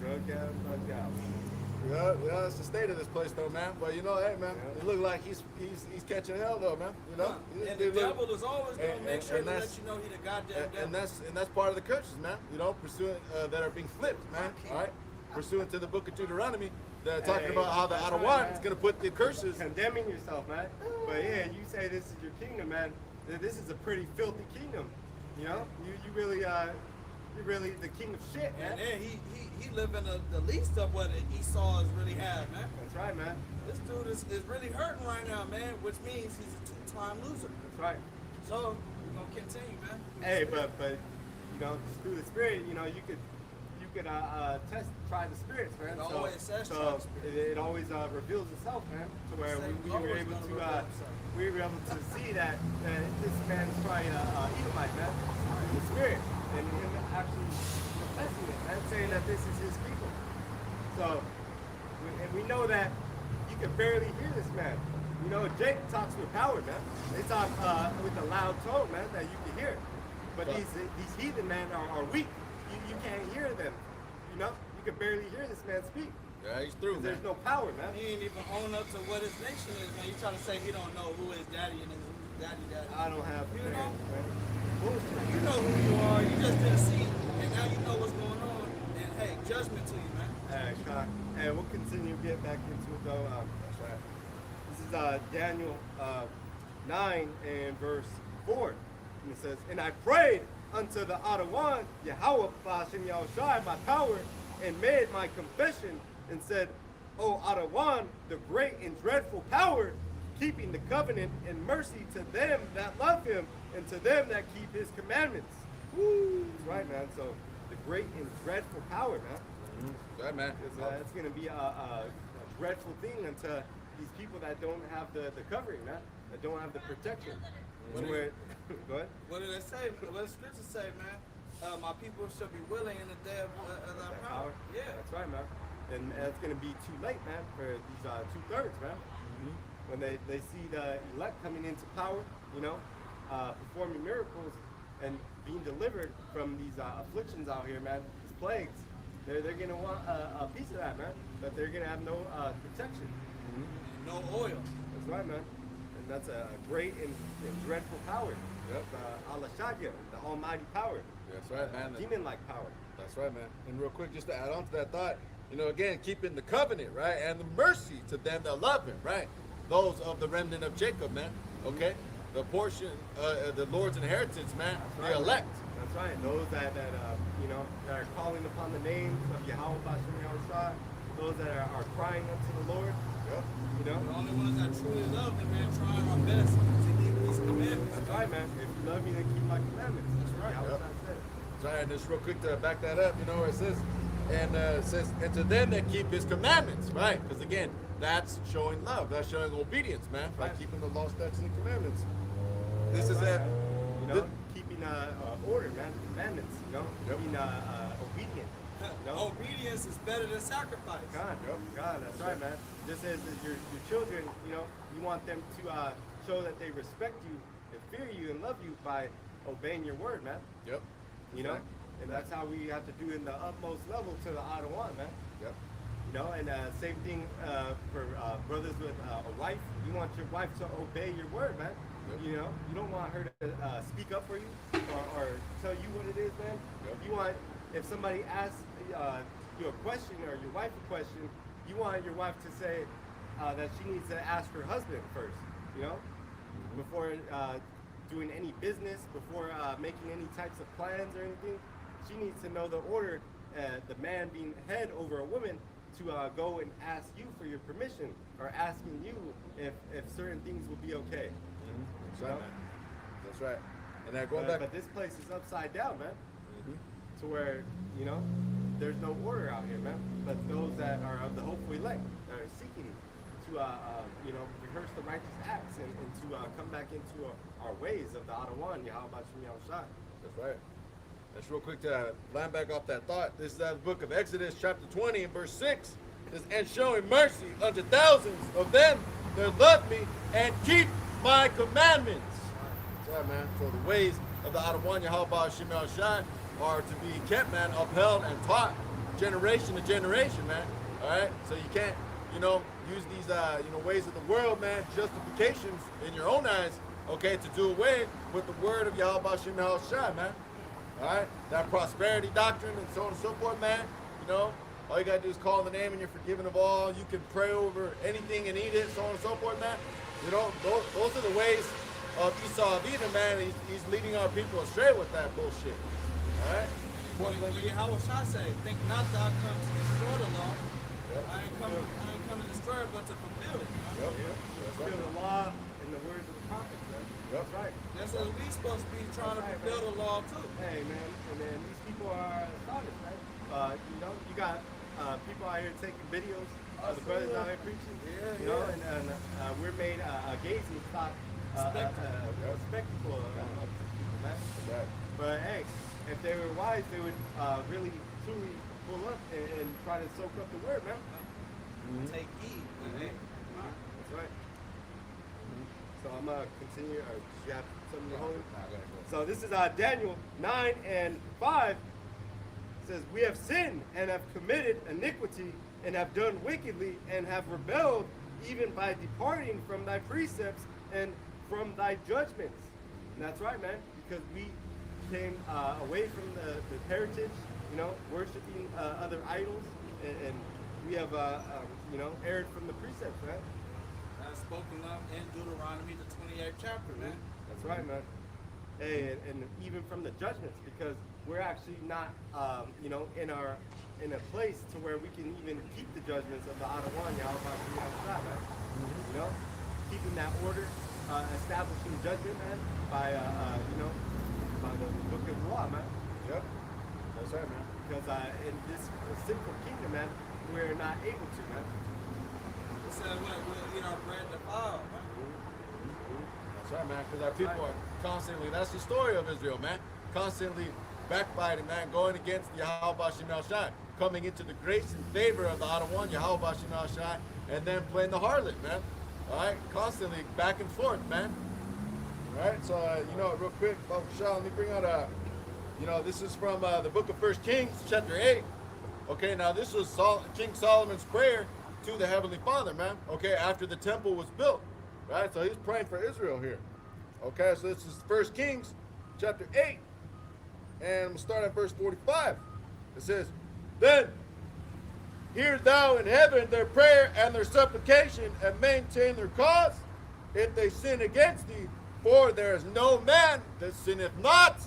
Drug out, drug out. Yeah, that's the state of this place, though, man. But you know, hey, man, it look like he's catching hell, though, man. You know, And the devil is always gonna make sure to let that's- you know he the goddamn devil. and that's part of the curses, man. You know, pursuant that are being flipped, man. All right, pursuant to the book of Deuteronomy, they're talking about how the that's Adonai right, is gonna put the curses. Condemning yourself, man. But yeah, you say this is your kingdom, man. This is a pretty filthy kingdom. You know, you're really the king of shit, man. And then he living the least of what Esau has really had, man. That's right, man. This dude is really hurting right now, man, which means he's a two-time loser. That's right. So we're gonna continue, man. Hey, but you know, through the spirit, you know, you could try the spirits, man. It always says try so the spirit. it always reveals itself, man. To where we were Always able gonna to reveal himself. we were able to see that this man's trying to Edomite, man, in the spirit, and him actually confessing it, man, saying that this is his people. So, and we know that you can barely hear this man. You know, Jake talks with power, man. They talk with a loud tone, man, that you can hear. But these heathen men are weak. You can't hear them. You know, you can barely hear this man speak. Yeah, he's through, 'Cause man. there's no power, man. He ain't even own up to what his nation is, man. You try to say he don't know who his daddy and his daddy. I don't have You man. know? Bullshit. You know who you are. You just didn't see it, and now you know what's going on. And hey, judgment to you, man. Alright, Sean. And we'll continue to get back into it though. This is Daniel 9 and verse 4. And it says, "And I prayed unto the Adonai, YAHAWAH, Yahawashi, my power, and made my confession, and said, O Adonai, the great and dreadful power, keeping the covenant and mercy to them that love him, and to them that keep his commandments." Woo! That's right, man. So the great and dreadful power, man. Right, man. It's going to be a dreadful thing unto these people that don't have the covering, man, that don't have the protection. What is- Where- Go ahead. What did it say? What does Scripture say, man? My people shall be willing in the day of thy power. Yeah. That's right, man. And it's going to be too late, man, for these 2/3, man. When they see the elect coming into power, you know, performing miracles and being delivered from these afflictions out here, man, these plagues, they're going to want a piece of that, man. But they're going to have no protection. No oil. That's right, man. And that's a great and dreadful power. Yep. Alashagya, the almighty power. That's right, man. Demon-like power. That's right, man. And real quick, just to add on to that thought, you know, again, keeping the covenant, right, and the mercy to them that love him, right? Those of the remnant of Jacob, man. Okay, the portion, the Lord's inheritance, man. That's The right. elect. That's right. Those that you know, that are calling upon the names of YAHAWASHI, those that are crying unto the Lord. Yep. You The know. only ones that truly love him, man, trying our best to keep these commandments. That's right, man. If you love me, then keep my commandments. That's right. Yep. That's it. So, and just real quick to back that up, you know, where it says, and to them that keep his commandments, right? Because again, that's showing love. That's showing obedience, man, by keeping the law, statutes, and commandments. this is it. You know, keeping order, man, commandments. You know, being obedient. You know? Obedience is better than sacrifice. God, that's right, man. This is your children. You know, you want them to show that they respect you and fear you and love you by obeying your word, man. Yep. You know, and that's how we have to do in the utmost level to the AHTHA, man. Yep. You know, and same thing for brothers with a wife. You want your wife to obey your word, man. Yep. You know, you don't want her to speak up for you or tell you what it is, man. Yep. You want, if somebody asks you a question or your wife a question, you want your wife to say that she needs to ask her husband first, you know, before doing any business, before making any types of plans or anything. She needs to know the order, the man being head over a woman, to go and ask you for your permission or asking you if certain things will be okay. That's right, man. That's right. And then going back. But this place is upside down, man. To where, you know, there's no order out here, man. But those that are of the hopeful elect, that are seeking to, you know, rehearse the righteous acts and to come back into our ways of the AHTHA, YAHAWASHI. That's right. That's real quick to land back off that thought. This is the book of Exodus, chapter 20, and verse 6. It says, and showing mercy unto thousands of them that love me and keep my commandments. That's right, man. So the ways of the AHTHA, YAHAWASHI, are to be kept, man, upheld and taught generation to generation, man. All right? So you can't, you know, use these, you know, ways of the world, man, justifications in your own eyes, okay, to do away with the word of YAHAWASHI, man. All right? That prosperity doctrine and so on and so forth, man. You know, all you got to do is call the name and you're forgiven of all. You can pray over anything and eat it, so on and so forth, man. You know, those are the ways of Esau of Edom, man. He's leading our people astray with that bullshit. All right? What Yahawah say? Think not that I come to destroy the law. Yep. I ain't come to destroy it, but to fulfill it. Yep. Fulfill the law and the words of the prophets, man. Yep. That's right. That's what we supposed to be trying to fulfill the law too. Hey, man, and then these people are astonished, right? You know, you got people out here taking videos of the brothers out here preaching. You know, and we're made a gazing stock, a spectacle of people, man. Right. But hey, if they were wise, they would really, truly pull up and try to soak up the word, man. Take heed. That's right. So I'm going to continue. Or do you have something to hold? So this is Daniel 9 and 5. It says, we have sinned and have committed iniquity and have done wickedly and have rebelled even by departing from thy precepts and from thy judgments. And that's right, man, because we came away from the heritage, you know, worshiping other idols, and we have, you know, erred from the precepts, right? That's spoken of in Deuteronomy, the 28th chapter, man. That's right, man. Hey, and even from the judgments, because we're actually not, you know, in a place to where we can even keep the judgments of the AHTHA, YAHAWASHI, man. You know, keeping that order, establishing judgment, man, by, you know, by the book of the law, man. Yep. That's right, man. Because in this sinful kingdom, man, we're not able to, man. It says we'll eat our bread defiled, man. That's right, man, because our people are constantly, that's the story of Israel, man. Constantly backbiting, man, going against YAHAWASHI, coming into the grace and favor of the AHTHA, YAHAWASHI, and then playing the harlot, man. All right? Constantly back and forth, man. All right? So, you know, real quick, let me bring out you know, this is from the book of 1 Kings, chapter 8. Okay, now this was King Solomon's prayer to the Heavenly Father, man. Okay, after the temple was built. Right? So he's praying for Israel here. Okay, so this is 1 Kings, chapter 8. And we'll start at verse 45. It says, then hear thou in heaven their prayer and their supplication, and maintain their cause, if they sin against thee, for there is no man that sinneth not.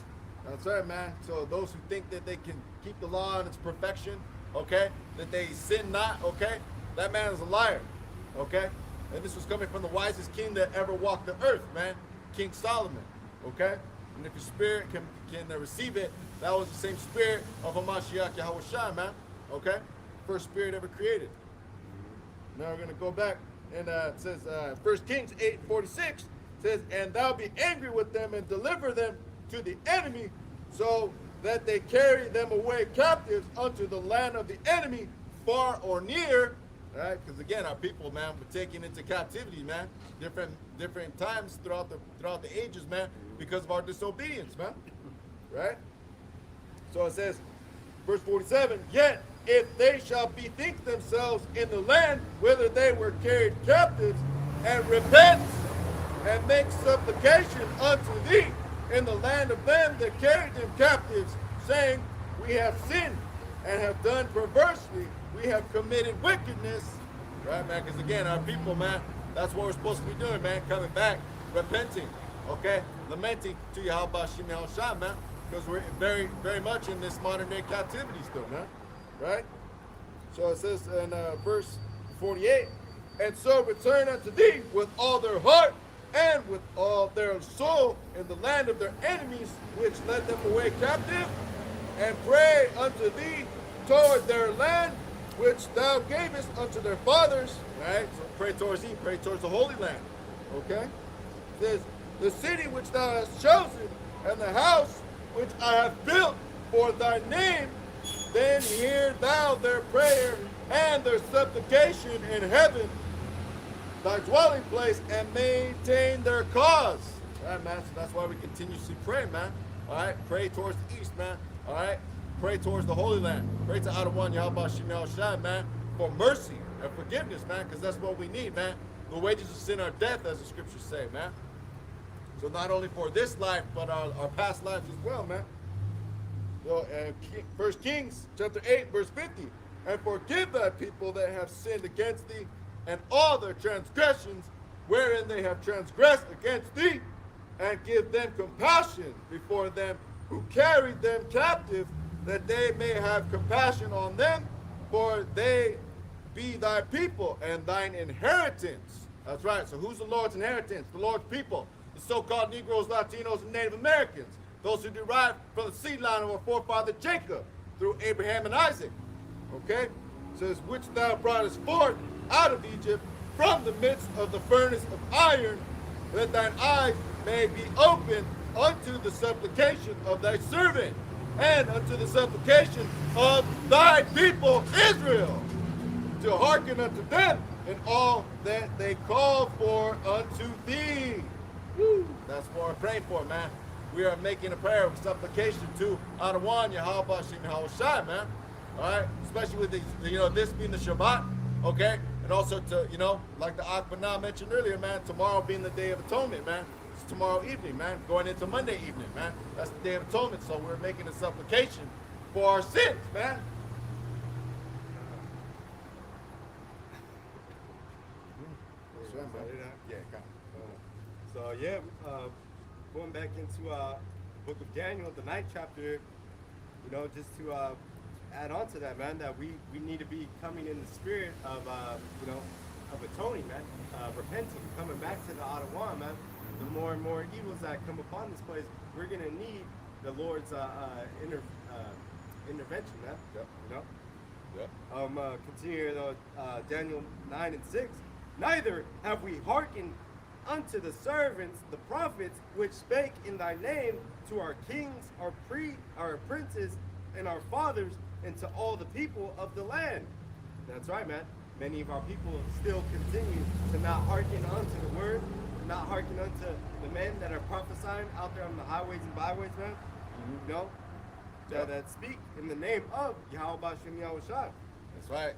That's right, man. So those who think that they can keep the law in its perfection, okay, that they sin not, okay, that man is a liar, okay? And this was coming from the wisest king that ever walked the earth, man, King Solomon, okay? And if your spirit can receive it, that was the same spirit of Hamashiach Yahawashi, man, okay? First spirit ever created. Now we're going to go back, and it says 1 Kings 8:46, It says, and thou be angry with them and deliver them to the enemy, so that they carry them away captives unto the land of the enemy, far or near. Right? Because again, our people, man, were taken into captivity, man. Different times throughout the ages, man, because of our disobedience, man. Right? So it says, verse 47, yet if they shall bethink themselves in the land whither they were carried captives, and repent and make supplication unto thee in the land of them that carried them captives, saying, we have sinned and have done perversely, we have committed wickedness. Right, man? Because again, our people, man, that's what we're supposed to be doing, man. Coming back, repenting, okay? Lamenting to YAHAWASHI, man. Because we're very, very much in this modern day captivity still, man. Right? So it says in verse 48, and so return unto thee with all their heart and with all their soul in the land of their enemies, which led them away captive, and pray unto thee toward their land, which thou gavest unto their fathers. Right? So pray towards thee, pray towards the Holy Land. Okay? It says, the city which thou hast chosen, and the house which I have built for thy name, then hear thou their prayer and their supplication in heaven, thy dwelling place, and maintain their cause. All right, man, so that's why we continuously pray, man. All right, pray towards the east, man. All right, pray towards the Holy Land. Pray to AHTHA YAHAWASHI, man, for mercy and forgiveness, man, because that's what we need, man. The wages of sin are death, as the scriptures say, man. So not only for this life, but our past lives as well, man. So, 1 Kings chapter 8, verse 50. And forgive thy people that have sinned against thee, and all their transgressions wherein they have transgressed against thee, and give them compassion before them who carried them captive, that they may have compassion on them, for they be thy people and thine inheritance. That's right. So who's the Lord's inheritance? The Lord's people. The so-called Negroes, Latinos, and Native Americans. Those who derive from the seed line of our forefather Jacob through Abraham and Isaac. Okay? It says, which thou broughtest forth out of Egypt from the midst of the furnace of iron, that thine eyes may be opened unto the supplication of thy servant, and unto the supplication of thy people Israel, to hearken unto them in all that they call for unto thee. Woo. That's what we're praying for, man. We are making a prayer of supplication to AHTHA YAHAWASHI, man. All right, especially with the, this being the Shabbat, okay, and also to, like the Banah mentioned earlier, man. Tomorrow being the Day of Atonement, man. It's tomorrow evening, man. Going into Monday evening, man. That's the Day of Atonement. So we're making a supplication for our sins, man. So going back into book of Daniel, the 9th chapter, just to add on to that, man, that we need to be coming in the spirit of of atoning, man, repenting, coming back to the AHTHA, man. The more and more evils that come upon this place, we're gonna need the Lord's intervention, man. Yep. Continue Daniel 9 and 6. Neither have we hearkened unto the servants, the prophets, which spake in thy name to our kings, our princes, and our fathers, and to all the people of the land. That's right, man. Many of our people still continue to not hearken unto the word, not hearken unto the men that are prophesying out there on the highways and byways, man. That speak in the name of YAHAWASHI. That's right.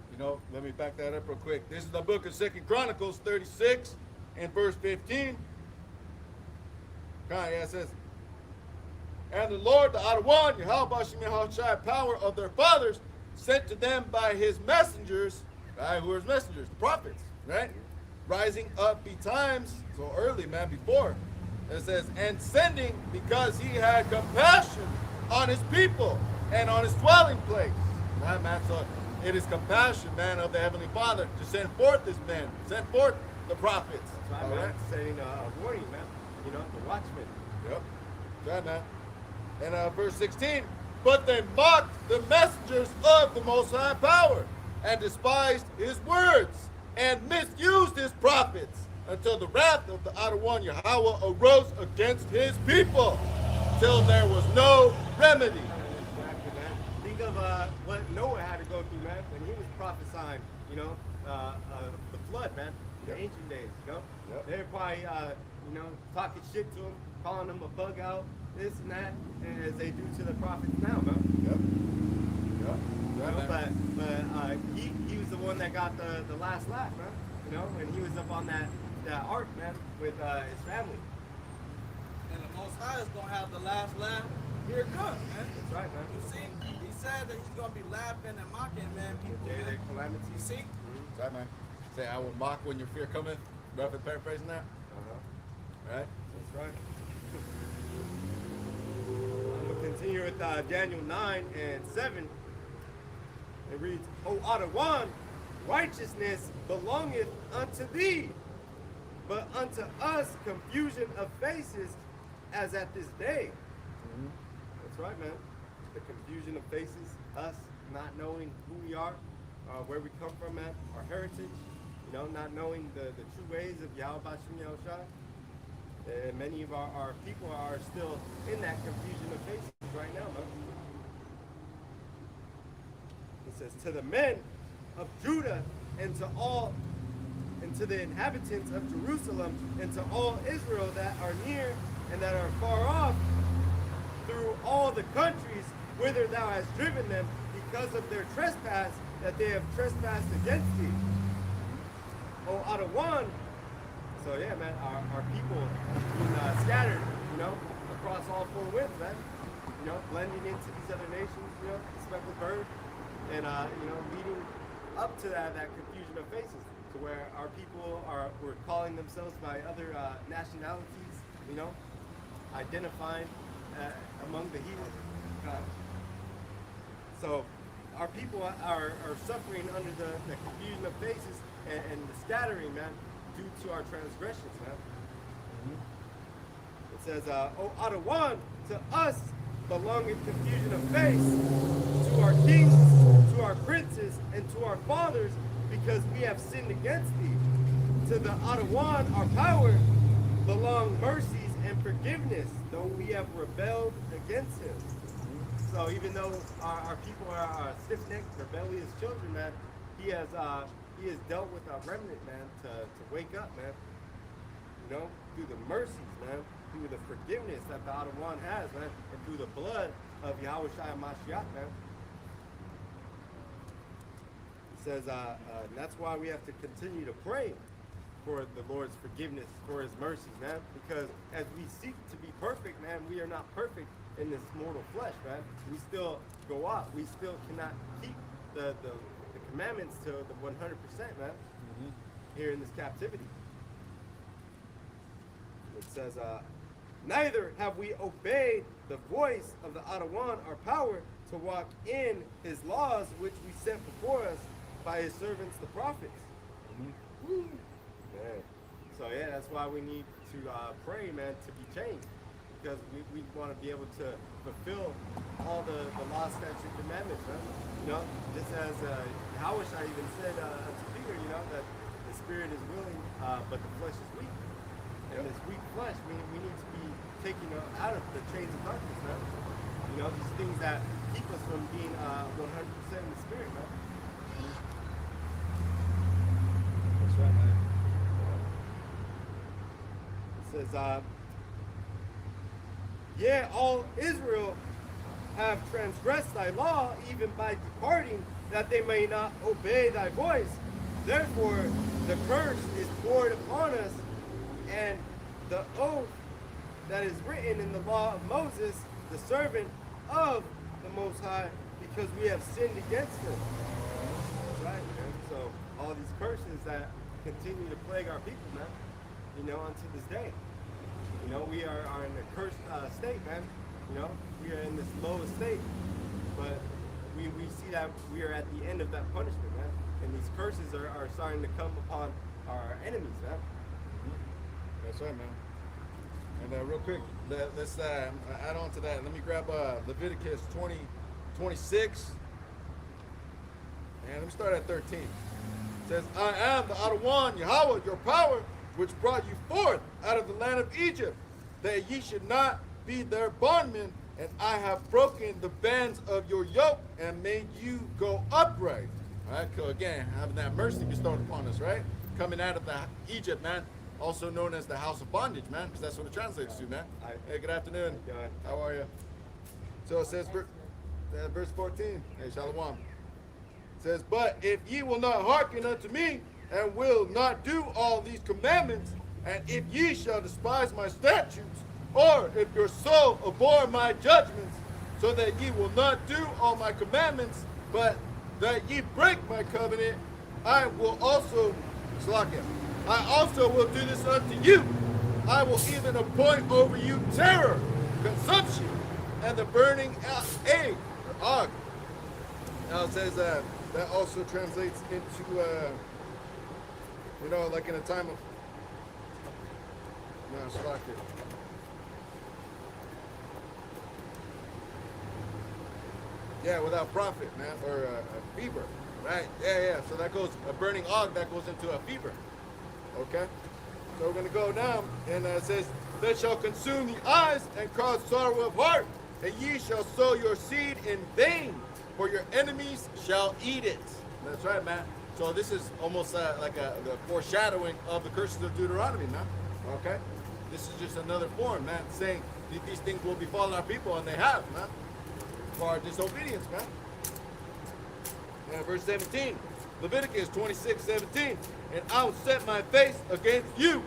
Let me back that up real quick. This is the book of 2 Chronicles 36 and verse 15. It says, and the Lord, the AHTHA YAHAWASHI, power of their fathers, sent to them by his messengers, right? Who are his messengers? The prophets, right? Rising up betimes, so early, man, before. It says, and sending because he had compassion on his people and on his dwelling place. Right, man? So it is compassion, man, of the Heavenly Father to send forth his men, send forth the prophets. That's right, man. Saying a warning, man. The watchmen. Yep. Right, man. And verse 16, but they mocked the messengers of the Most High power, and despised his words, and misused his prophets, until the wrath of the outer one, Yahawah, arose against his people, till there was no remedy. Exactly, man. Think of what Noah had to go through, man, when he was prophesying, you know, the flood, man, in the ancient days, you know. Yep. They're probably, you know, talking shit to him, calling him a bug out, this and that, and as they do to the prophets now, man. Yep. Yep. You know, but he was the one that got the last laugh, man. You know, and he was up on that ark, man, with his family. And the Most High is going to have the last laugh. Here it comes, man. That's right, man. You see, he said that he's going to be laughing and mocking, man, people. Day of Man. their calamity. You see? That's right, man. Say, I will mock when your fear cometh. Roughly paraphrasing that. Right? That's right. I'm going to continue with Daniel 9 and 7. It reads, O Adawan, righteousness belongeth unto thee, but unto us confusion of faces as at this day. That's right, man. The confusion of faces, us not knowing who we are, where we come from, man, our heritage, you know, not knowing the true ways of YAHAWASHI. And many of our people are still in that confusion of faces right now, man. It says, to the men of Judah and to the inhabitants of Jerusalem and to all Israel that are near and that are far off, through all the countries whither thou hast driven them, because of their trespass that they have trespassed against thee. O Adawan. So yeah, man, our people being scattered, you know, across all four winds, man. You know, blending into these other nations, you know, the speckled bird, and you know, leading up to that confusion of faces, to where our people were calling themselves by other nationalities, you know, identifying among the heathen. So our people are suffering under the confusion of faces and the scattering, man, due to our transgressions, man. It says, O Adawan, to us belongeth confusion of face, to our kings, to our princes, and to our fathers, because we have sinned against thee. To the Adawan, our power, belong mercies and forgiveness, though we have rebelled against him. So even though our people are stiff-necked, rebellious children, man, he has dealt with our remnant, man, to wake up, man. You know, through the mercies, man, through the forgiveness that the Adawan has, man, and through the blood of Yahawashi Mashiach, man. It says, and that's why we have to continue to pray for the Lord's forgiveness, for his mercies, man, because as we seek to be perfect, man, we are not perfect in this mortal flesh, man. We still go off. We still cannot keep the commandments to the 100%, man, here in this captivity. It says, neither have we obeyed the voice of the Adawan, our power, to walk in his laws, which we set before us by his servants, the prophets. Man. So yeah, that's why we need to pray, man, to be changed. Because we want to be able to fulfill all the law, statute, commandments, right? You know, just as Yahawashi even said to Peter, you know, that the spirit is willing, but the flesh is weak. And this weak flesh, we need to be taken out of the chains of darkness, man. You know, these things that keep us from being 100% in the spirit, man. That's right, man. It says, yea, all Israel have transgressed thy law, even by departing, that they may not obey thy voice. Therefore, the curse is poured upon us, and the oath that is written in the law of Moses, the servant of the Most High, because we have sinned against him. That's right, man. So, all these curses that continue to plague our people, man, you know, unto this day. You know, we are in a cursed state, man. You know, we are in this lowest state. But we see that we are at the end of that punishment, man. And these curses are starting to come upon our enemies, man. That's right, man. And real quick, let's add on to that. Let me grab Leviticus 20:26. And let me start at 13. It says, I am the Adawan, Yahawah, your power, which brought you forth out of the land of Egypt, that ye should not be their bondmen, and I have broken the bands of your yoke and made you go upright. All right, so again, having that mercy bestowed upon us, right? Coming out of the Egypt, man, also known as the house of bondage, man, because that's what it translates to, man. Hey, good afternoon. How are you? So it says, verse 14, hey, Shalom. It says, but if ye will not hearken unto me, and will not do all these commandments, and if ye shall despise my statutes, or if your soul abhor my judgments, so that ye will not do all my commandments, but that ye break my covenant, I also will do this unto you. I will even appoint over you terror, consumption, and the burning egg, or og. Now it says that also translates into, like in a time of, without profit, man, or a fever, right? Yeah. So that goes, a burning og, that goes into a fever, okay? So we're going to go now, and it says, that shall consume the eyes and cause sorrow of heart, and ye shall sow your seed in vain, for your enemies shall eat it. That's right, man. So this is almost like the foreshadowing of the curses of Deuteronomy, man. Okay? This is just another form, man, saying these things will befall our people, and they have, man, for our disobedience, man. Verse 17, Leviticus 26:17, and I will set my face against you,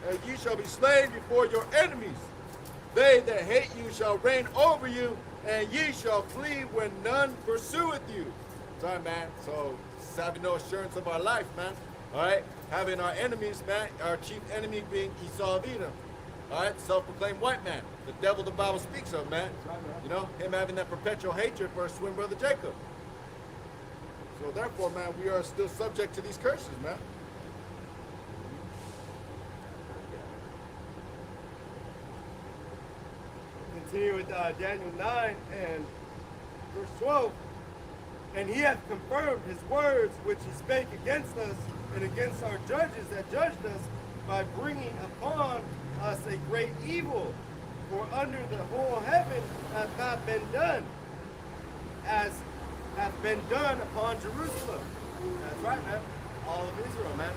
and ye shall be slain before your enemies. They that hate you shall reign over you, and ye shall flee when none pursueth you. Sorry, man. So having no assurance of our life, man. All right, having our enemies, man. Our chief enemy being Esau of Edom. All right, self-proclaimed white man, the devil the Bible speaks of, man. You know, him having that perpetual hatred for his twin brother Jacob. So therefore, man, we are still subject to these curses, man. Continue with Daniel 9 and verse 12. And he hath confirmed his words which he spake against us and against our judges that judged us, by bringing upon us a great evil. For under the whole heaven hath not been done, as hath been done upon Jerusalem. That's right, man. All of Israel, man.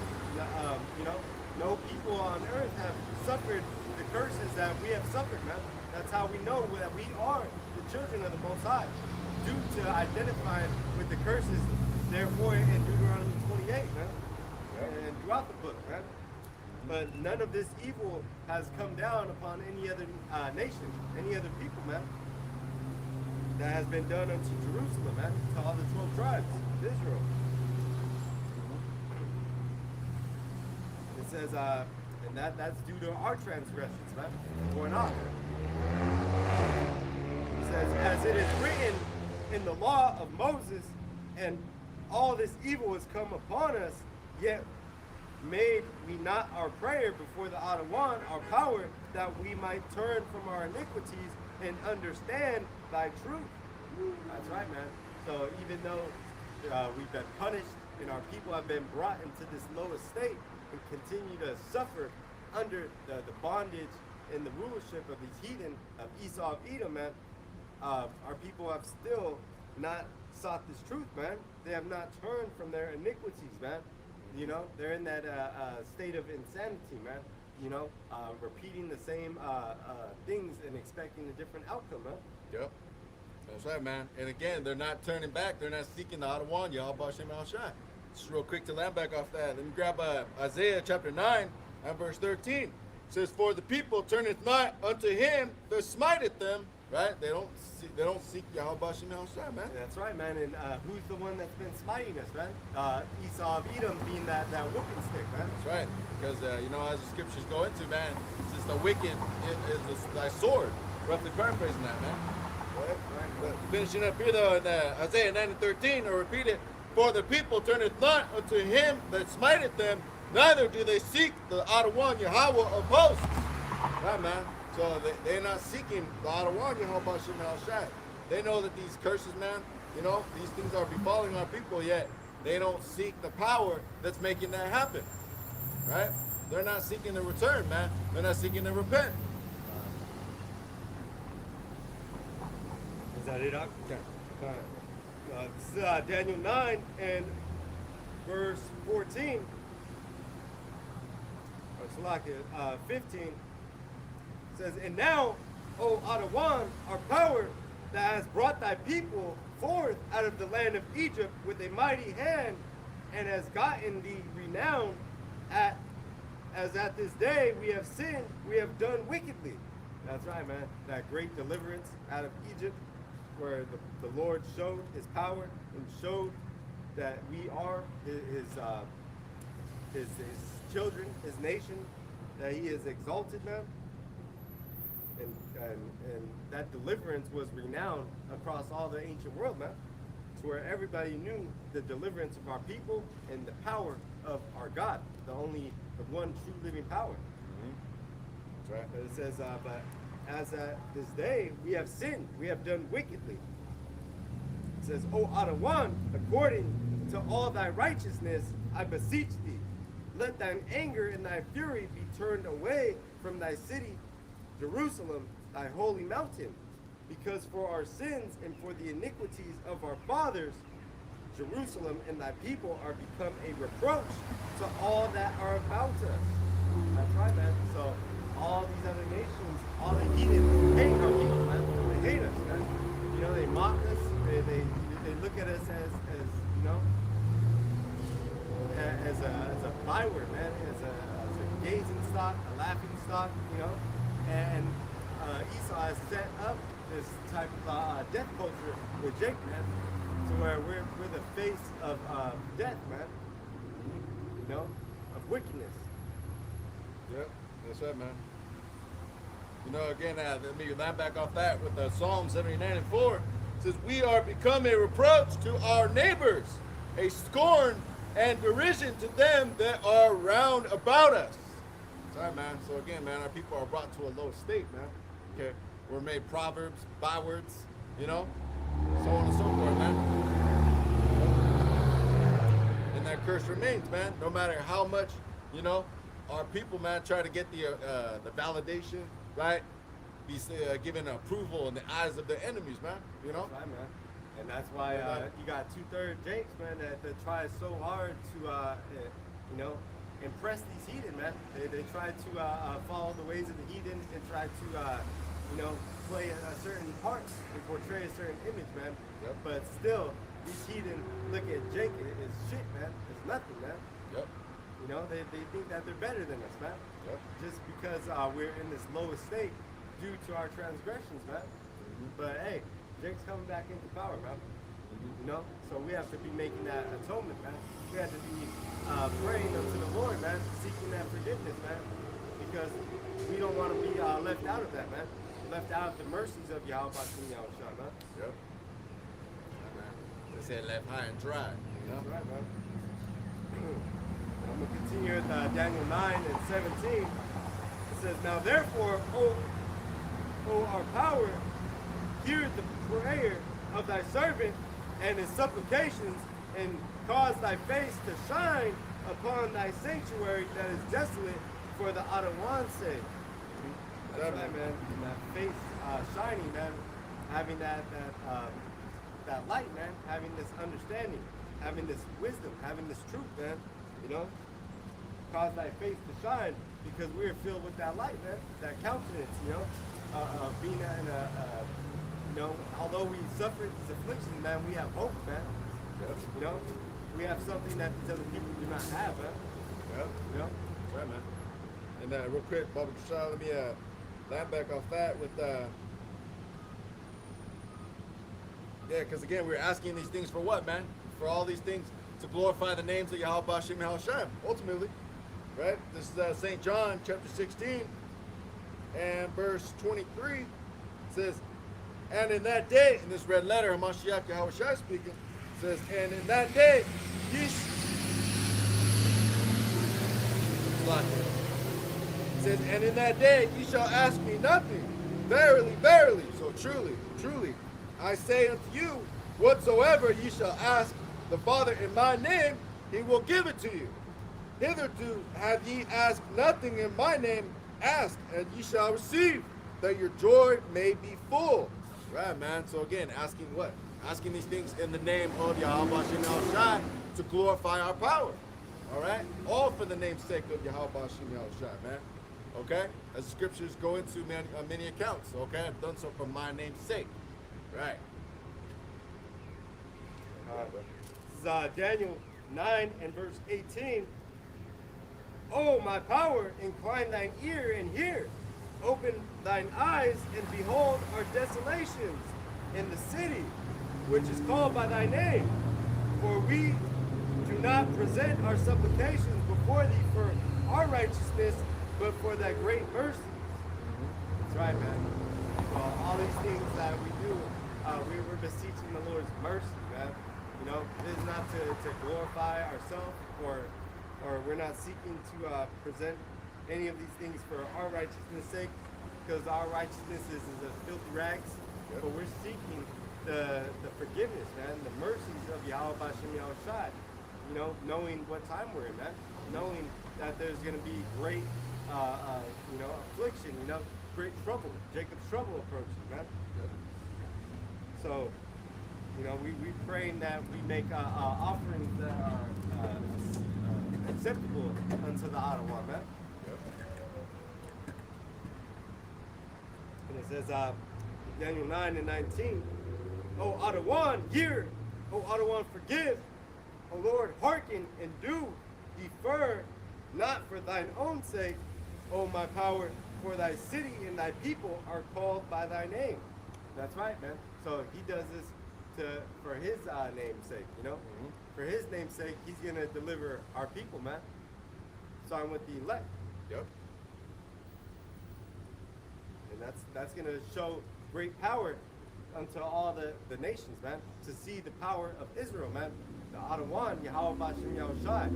No people on earth have suffered the curses that we have suffered, man. That's how we know that we are the children of the Most High, due to identifying with the curses, therefore, in Deuteronomy 28, man, and throughout the book, man. But none of this evil has come down upon any other nation, any other people, man. That has been done unto Jerusalem, man, to all the 12 tribes of Israel. It says, and that's due to our transgressions, man, or not. It says, as it is written in the law of Moses, and all this evil has come upon us, yet made we not our prayer before the AHTHA, our power, that we might turn from our iniquities and understand thy truth. That's right, man. So even though we've been punished and our people have been brought into this lowest state and continue to suffer under the bondage and the rulership of these heathen of Esau of Edom, man, our people have still not sought this truth, man. They have not turned from their iniquities, man. You know, they're in that state of insanity, man. You know, repeating the same things and expecting a different outcome, man. Yep. That's right, man. And again, they're not turning back. They're not seeking the AHTHA, YAHAWASHI. Just real quick to land back off that. Let me grab Isaiah chapter 9 and verse 13. It says, for the people turneth not unto him that smiteth them. Right? They don't seek YAHAWASHI, man. That's right, man. And who's the one that's been smiting us, man? Esau of Edom being that whooping stick, man. That's right. Because, as the scriptures go into, man, since the wicked is thy sword. Roughly paraphrasing that, man. Right? But finishing up here, though, in Isaiah 9 and 13, I'll repeat it. For the people turneth not unto him that smiteth them, neither do they seek the AHTHA, Yahawah of hosts. Right, man. So they're not seeking the AHTHA, YAHAWASHI. They know that these curses, man, these things are befalling our people, yet they don't seek the power that's making that happen. Right? they're not seeking to return, man. They're not seeking to repent. Is that it, Doc? Okay. This is Daniel 9 and verse 14. Or Salakia, 15. It says, and now, O Adawan, our power that has brought thy people forth out of the land of Egypt with a mighty hand, and has gotten thee renown, as at this day we have sinned, we have done wickedly. That's right, man. That great deliverance out of Egypt, where the Lord showed his power and showed that we are his children, his nation, that he is exalted, man. And that deliverance was renowned across all the ancient world, man. To where everybody knew the deliverance of our people and the power of our God, the one true living power. That's right. But it says, but as at this day we have sinned, we have done wickedly. It says, O Adawan, according to all thy righteousness, I beseech thee, let thine anger and thy fury be turned away from thy city, Jerusalem, thy holy mountain, because for our sins and for the iniquities of our fathers, Jerusalem and thy people are become a reproach to all that are about us. That's right, man. So all these other nations, all the heathen hate our people, man. They hate us, man. You know, they mock us. They look at us as you know, as a byword, man, as a gazing stock, a laughing stock, you know. And Esau has set up this type of death culture with Jacob, man, to where we're the face of death, man. You know, of wickedness. Yep, that's right, man. You know, again, let me line back off that with Psalm 79 and 4. It says, we are become a reproach to our neighbors, a scorn and derision to them that are round about us. Sorry, man. So again, man, our people are brought to a low state, man. Okay, we're made proverbs, bywords, you know, so on and so forth, man. And that curse remains, man. No matter how much, you know, our people, man, try to get the validation, right? Be given approval in the eyes of their enemies, man. You know. That's right, man. And that's why you got 2/3 Jakes, man, that try so hard to, you know, impress these heathen, man. They try to follow the ways of the heathen and try to, you know, play a certain part and portray a certain image, man. Yep. But still, these heathen look at Jake as shit, man. It's nothing, man. Yep. You know, they think that they're better than us, man. Yep. Just because we're in this lowest state due to our transgressions, man. But hey, Jake's coming back into power, man. You know, so we have to be making that atonement, man. We have to be praying unto the Lord, man, seeking that forgiveness, man, because we don't want to be left out of that, man. Left out of the mercies of YAHAWASHI, man. Yep. They said left high and dry. You know? That's right, man. I'm going to continue with Daniel 9 and 17. It says, now therefore, O our power, hear the prayer of thy servant and his supplications, and cause thy face to shine upon thy sanctuary that is desolate for the Adawan's sake. That's right, man. And that face shining, man. Having that light, man. Having this understanding, having this wisdom, having this truth, man. You know, cause thy face to shine, because we're filled with that light, man. That countenance, you know, being in a, you know, although we suffer these afflictions, man, we have hope, man. Yep. You know, we have something that these other people do not have, man. Yep. You know? That's right, man. And real quick, Baba Kashal, let me line back off that with, yeah, because again, we're asking these things for what, man? For all these things to glorify the names of YAHAWASHI and SHAM, ultimately, right? This is St. John chapter 16 and verse 23. It says, and in that day, in this red letter, Hamashiach YAHAWASHI speaking, says, and in that day, it says, and in that day ye shall ask me nothing. Verily, verily, so truly, truly, I say unto you, whatsoever ye shall ask the Father in my name, he will give it to you. Hitherto have ye asked nothing in my name. Ask, and ye shall receive, that your joy may be full. Right, man. So again, asking what? Asking these things in the name of YAHAWASHI to glorify our power. All right? All for the name's sake of YAHAWASHI, man. Okay? As the scriptures go into many accounts. Okay? I've done so for my name's sake. Right. This is Daniel 9 and verse 18. Oh, my power, incline thine ear and hear. Open thine eyes and behold our desolations in the city, which is called by thy name. For we do not present our supplications before thee for our righteousness, but for thy great mercy. That's right, man. All these things that we do, we're beseeching the Lord's mercy, man. You know, this is not to glorify ourselves, or we're not seeking to present any of these things for our righteousness' sake, because our righteousness is a filthy rags. Yep. But we're seeking the forgiveness, man, the mercies of YAHAWASHI. You know, knowing what time we're in, man. Knowing that there's going to be great, affliction, great trouble, Jacob's trouble approaching, man. Yep. So, we praying that we make offerings that are acceptable unto the AHTHA, man. Yep. And it says, Daniel 9 and 19, O AHTHA, hear, O AHTHA, forgive, O Lord, hearken and do, defer, not for thine own sake, O my power, for thy city and thy people are called by thy name. That's right, man. So he does this for his name's sake, Mm-hmm. For his name's sake, he's going to deliver our people, man. Starting with the elect. Yep. And that's going to show great power unto all the nations, man. To see the power of Israel, man. The AHTHA, YAHAWASHI,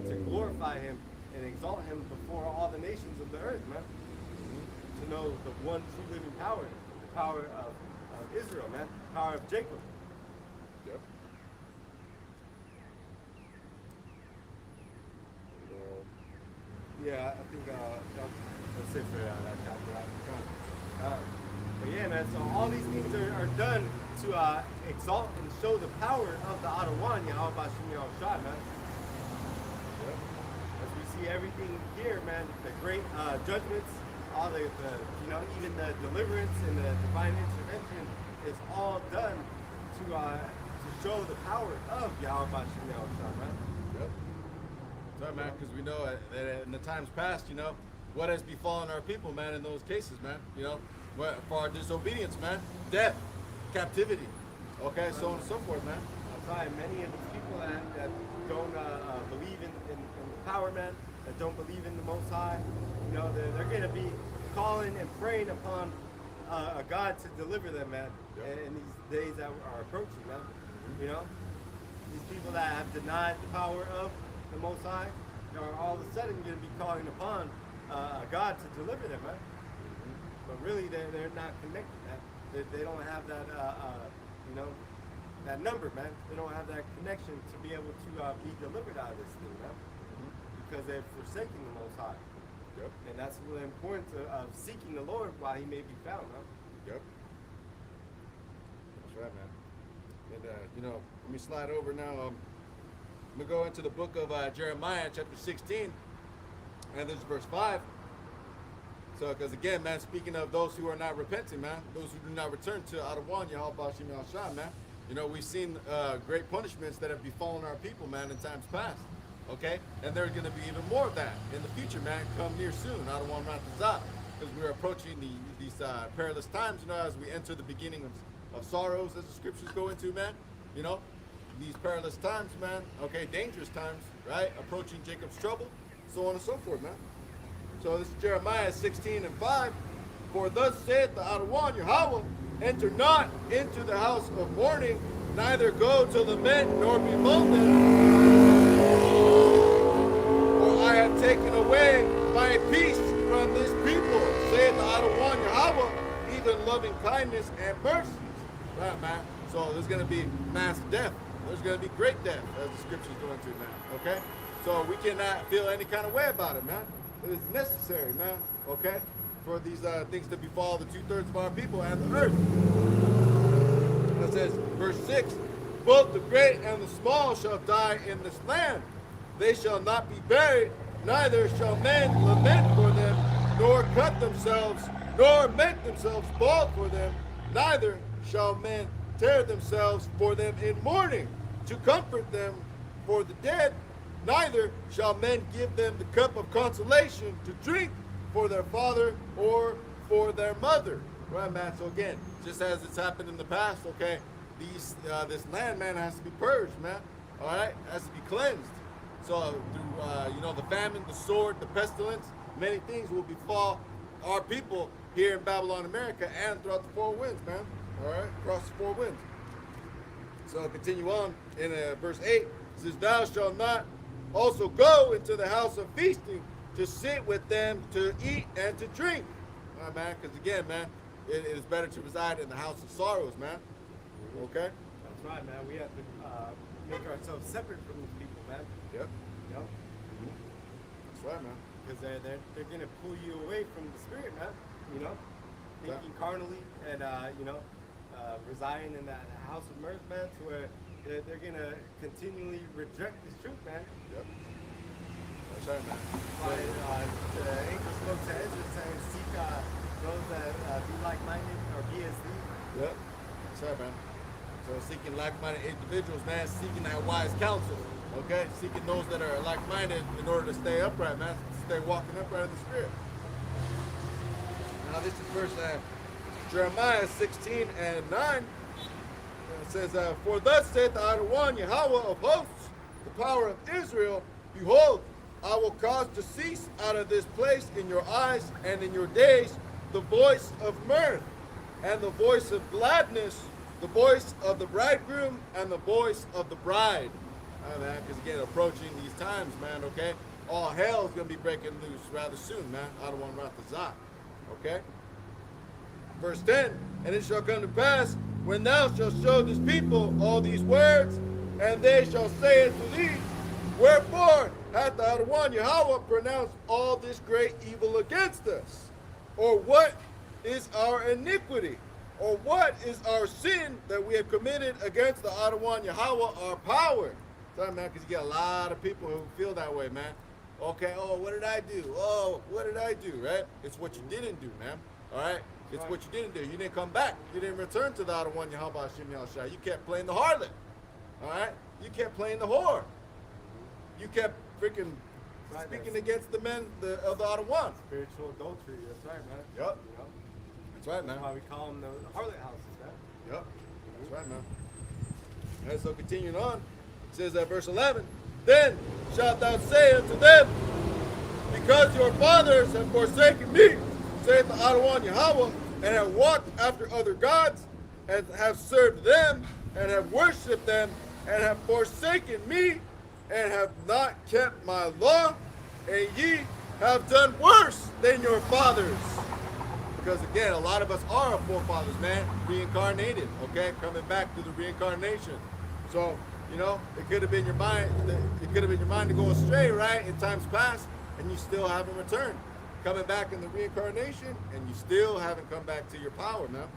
to glorify him and exalt him before all the nations of the earth, man. Mm-hmm. To know the one true living power, the power of Israel, man. The power of Jacob. Yep. Yeah, I think that's it for that chapter. But yeah, man, so all these things are done to exalt and show the power of the AHTHA, YAHAWASHI, man. Yep. As we see everything here, man, the great judgments, all the even the deliverance and the divine intervention is all done to show the power of YAHAWASHI, man. Yep. Sorry, man, because we know that in the times past, what has befallen our people, man, in those cases, man, for our disobedience, man, death, captivity, okay, so on and so forth, man. That's right. Many of these people that don't believe in the power, man, that don't believe in the Most High, they're going to be calling and praying upon a God to deliver them, man, yep. in these days that are approaching, man. Mm-hmm. These people that have denied the power of the Most High are all of a sudden going to be calling upon a God to deliver them, man. Mm-hmm. But really, they're not connected, man. They don't have that, that number, man. They don't have that connection to be able to be delivered out of this thing, man. Mm-hmm. Because they've forsaken the Most High. Yep. And that's the importance of seeking the Lord while he may be found, huh? Yep. That's right, man. And, let me slide over now. I'm going to go into the book of Jeremiah, chapter 16, and this is verse 5. So, because again, man, speaking of those who are not repenting, man, those who do not return to AHTHA, YAHAWASHI, man, we've seen great punishments that have befallen our people, man, in times past. Okay, and there's going to be even more of that in the future, man. Come near soon. Because we're approaching these perilous times, as we enter the beginning of sorrows, as the scriptures go into, man. These perilous times, man. Okay, dangerous times, right? Approaching Jacob's trouble, so on and so forth, man. So this is Jeremiah 16 and 5. For thus saith the AHTHA, YAHAWAH, enter not into the house of mourning, neither go to lament nor bemoan them. For I have taken away my peace from this people, saith the AHTHA, YAHAWAH, even loving kindness and mercy. Right, man. So there's going to be mass death. There's going to be great death, as the scriptures go into, man. Okay? So we cannot feel any kind of way about it, man. It is necessary, man, okay, for these things to befall the 2/3 of our people and the earth. And it says, verse 6, both the great and the small shall die in this land. They shall not be buried, neither shall men lament for them, nor cut themselves, nor make themselves bald for them, neither shall men tear themselves for them in mourning, to comfort them for the dead, neither shall men give them the cup of consolation to drink for their father or for their mother. Right, man? So again, just as it's happened in the past, okay, this land, man, has to be purged, man. All right, it has to be cleansed. So through the famine, the sword, the pestilence, many things will befall our people here in Babylon, America, and throughout the 4 winds, man. All right, across the 4 winds. So I'll continue on in verse 8. It says, thou shalt not also go into the house of feasting to sit with them to eat and to drink. All right, man, because again, man, it is better to reside in the house of sorrows, man. Okay? That's right, man. We have to make ourselves separate from these people, man. Yep. Yep. That's right, man. Because they're going to pull you away from the spirit, man. You know? Thinking carnally and, residing in that house of mirth, man, to where they're going to continually reject this truth, man. Yep. That's right, man. The angel spoke to Ezra saying, seek those that be like-minded or be as thee. Yep. That's right, man. So seeking like-minded individuals, man, seeking that wise counsel, okay? Seeking those that are like-minded in order to stay upright, man, stay walking upright in the spirit. Now this is verse Jeremiah 16 and 9. It says, for thus saith the Adonai YAHAWAH of hosts, the power of Israel, behold, I will cause to cease out of this place in your eyes and in your days the voice of mirth and the voice of gladness, the voice of the bridegroom and the voice of the bride. Man, because again, approaching these times, man, okay? All hell is going to be breaking loose rather soon, man. Adonai YAHAWAH. Okay? Verse 10, and it shall come to pass, when thou shalt show this people all these words, and they shall say unto thee, wherefore hath the Adonai YAHAWAH pronounced all this great evil against us? Or what is our iniquity? Or what is our sin that we have committed against the Adonai YAHAWAH, our power? Sorry, man, because you get a lot of people who feel that way, man. Okay, oh, what did I do? Oh, what did I do, right? It's what you didn't do, man. All right? It's what you didn't do. You didn't come back. You didn't return to the Adonai YAHAWASHI. You kept playing the harlot. All right? You kept playing the whore. You kept freaking speaking against the men of the Adonai. Spiritual adultery. That's right, man. Yep. You know? That's right, man. That's why we call them the harlot houses, man. Yep. That's right, man. And so continuing on, it says at verse 11, then shalt thou say unto them, because your fathers have forsaken me, saith the Adonai YAHAWAH, and have walked after other gods, and have served them, and have worshipped them, and have forsaken me, and have not kept my law, and ye have done worse than your fathers. Because again, a lot of us are our forefathers, man, reincarnated, okay, coming back through the reincarnation. So, you know, it could have been your mind. It could have been your mind to go astray, right, in times past, and you still haven't returned. Coming back in the reincarnation, and you still haven't come back to your power, man.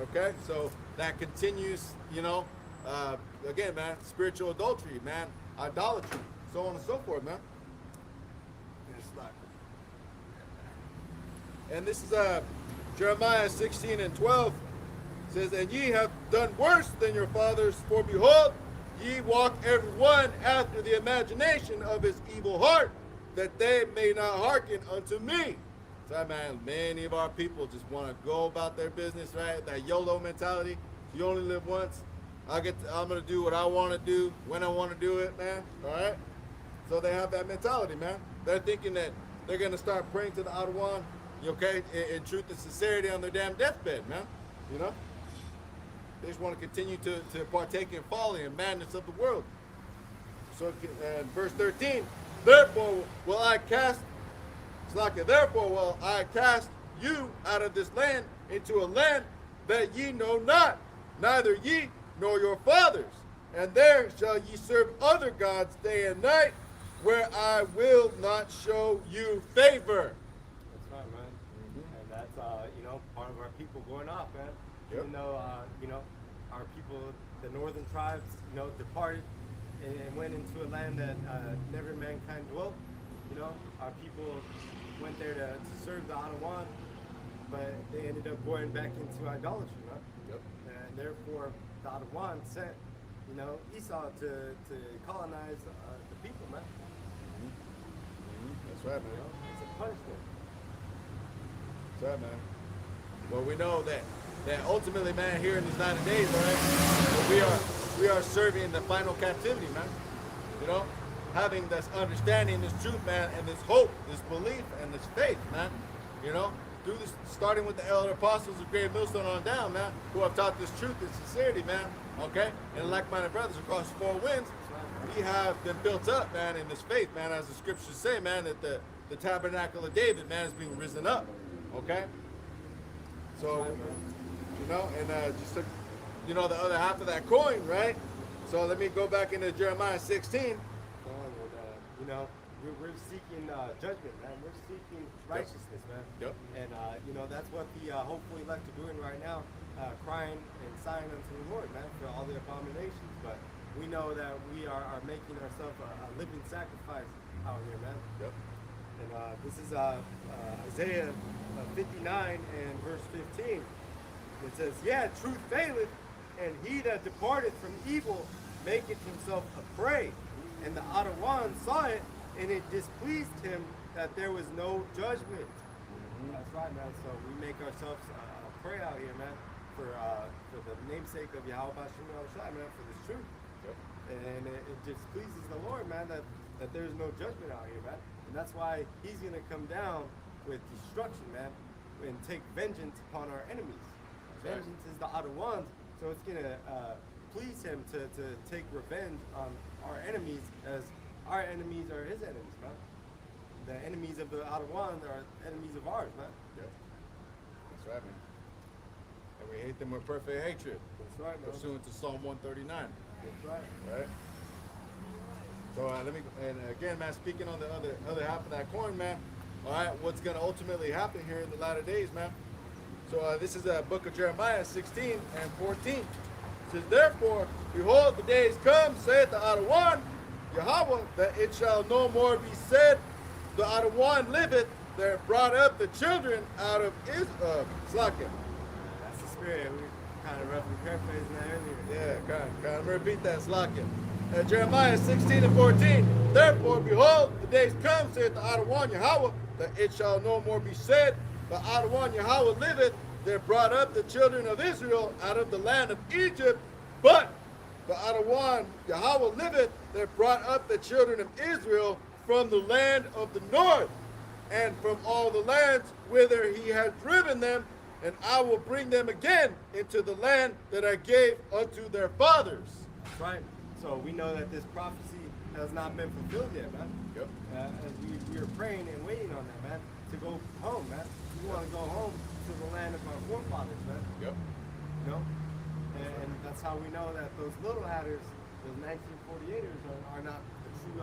Okay, so that continues, you know. Again, man, spiritual adultery, man, idolatry, so on and so forth, man. And this is Jeremiah 16 and 12. It says, and ye have done worse than your fathers, for behold, ye walk every one after the imagination of his evil heart, that they may not hearken unto me. So, man, many of our people just want to go about their business, right? That YOLO mentality. You only live once. I'm going to do what I want to do, when I want to do it, man. All right? So they have that mentality, man. They're thinking that they're going to start praying to the Adonai, okay, in truth and sincerity on their damn deathbed, man. You know? They just want to continue to partake in folly and madness of the world. So, verse 13, therefore will I cast you out of this land into a land that ye know not, neither ye nor your fathers. And there shall ye serve other gods day and night, where I will not show you favor. That's right, man. And that's part of our people going off, man. Yep. Even though our people, the northern tribes, departed and went into a land that never mankind dwelt. Our people went there to serve the AHTHA, but they ended up going back into idolatry, right? Yep. And therefore, the AHTHA sent, Esau to colonize the people, man. That's right, man. It's a punishment. That's right, man. Well, we know that ultimately, man, here in these 90 days, all right, we are serving the final captivity, man. Having this understanding, this truth, man, and this hope, this belief, and this faith, man. Do this, starting with the elder apostles of Great Millstone on down, man, who have taught this truth and sincerity, man. Okay, and like-minded brothers across the four winds, we have been built up, man, in this faith, man, as the scriptures say, man, that the tabernacle of David, man, is being risen up. Okay, so and just took, the other half of that coin, right? So let me go back into Jeremiah 16. We're seeking judgment, man. We're seeking righteousness, man. Yep. And that's what the hopeful elect are doing right now, crying and sighing unto the Lord, man, for all the abominations. But we know that we are making ourselves a living sacrifice out here, man. Yep. And this is Isaiah 59 and verse 15. It says, "Yeah, truth faileth, and he that departed from evil maketh himself a prey. And the AHTHA saw it, and it displeased him that there was no judgment." That's right, man. So we make ourselves a prey out here, man, for the namesake of YAHAWASHI, man, for this truth. Yep. And it displeases the Lord, man, that there's no judgment out here, man. And that's why he's going to come down with destruction, man, and take vengeance upon our enemies. Vengeance is the AHTHA, so it's going to please him to take revenge on our enemies, as our enemies are his enemies, man. The enemies of the AHTHA are enemies of ours, man. Yep. That's right, man. And we hate them with perfect hatred. That's right, man. Pursuant to Psalm 139. That's right. Right? So and again, man, speaking on the other half of that coin, man, all right, what's going to ultimately happen here in the latter days, man? So this is the book of Jeremiah 16 and 14. It says, "Therefore, behold, the days come, saith the AHTHA, Yahawah, that it shall no more be said, the AHTHA liveth, that brought up the children out of Slakia." That's the spirit. We kind of roughly paraphrasing that earlier. Yeah, kind of repeat that, Slakia. Jeremiah 16 and 14. "Therefore, behold, the days come, saith the AHTHA, Yahawah, that it shall no more be said, the AHTHA, Yahawah liveth, that brought up the children of Israel out of the land of Egypt, but the AHTHA, Yahawah liveth, that brought up the children of Israel from the land of the north, and from all the lands whither he had driven them, and I will bring them again into the land that I gave unto their fathers." That's right. So we know that this prophecy has not been fulfilled yet, man. Yep. As we are praying and waiting on that, man, to go home, man. We want to go home to the land of our forefathers, man. Yep. And that's how we know that those little hatters, those 1948ers, are not the true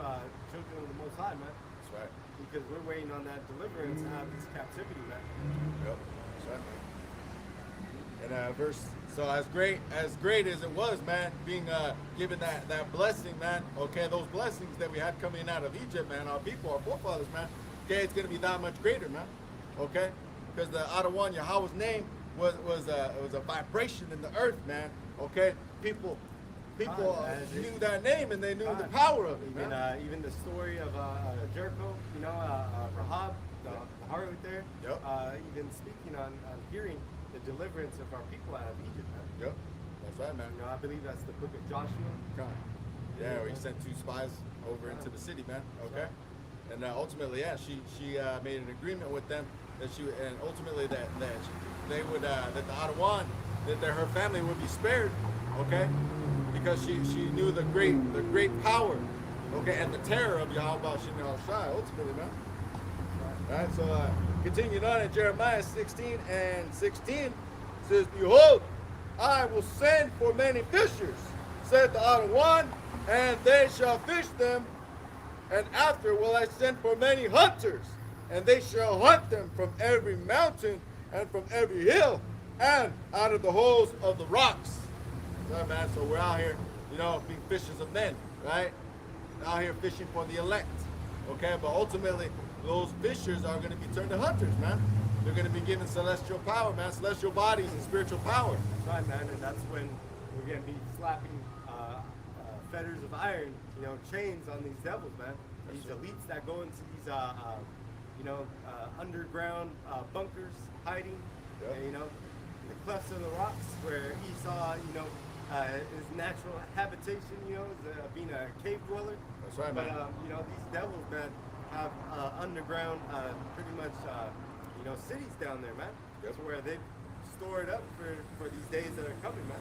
children of the Most High, man. That's right. Because we're waiting on that deliverance out of this captivity, man. Yep. That's right, man. And so as great as it was, man, being given that blessing, man. Okay, those blessings that we had coming out of Egypt, man, our people, our forefathers, man. Okay, it's gonna be that much greater, man. Okay, because the AHTHA, Yahawah's name was a vibration in the earth, man. Okay, people knew that name and they knew the power of it, man. Even the story of Jericho, Rahab, the harlot there. Yep. Even speaking on hearing the deliverance of our people out of Egypt, man. Yep, that's right, man. I believe that's the book of Joshua. Yeah, where he sent 2 spies over into the city, man. Okay, and ultimately, yeah, she made an agreement with them that ultimately that they would that the AHTHA, that her family would be spared. Okay, because she knew the great power. Okay, and the terror of YAHAWASHI ultimately, man. All right, so continuing on in Jeremiah 16 and 16 says, "Behold, I will send for many fishers, said the AHTHA, and they shall fish them, And after will I send for many hunters, and they shall hunt them from every mountain and from every hill, and out of the holes of the rocks. Sorry, man. So we're out here, being fishers of men, right? Out here fishing for the elect. Okay, but ultimately, those fishers are going to be turned to hunters, man. They're going to be given celestial power, man, celestial bodies and spiritual power. That's right, man, and that's when we're going to be slapping fetters of iron, chains on these devils, man. These elites that go into these, underground bunkers, hiding, in the clefts of the rocks, where Esau, his natural habitation, is being a cave dweller. That's right, man. But, these devils, man, have underground, pretty much, cities down there, man. That's where they store it up for these days that are coming, man.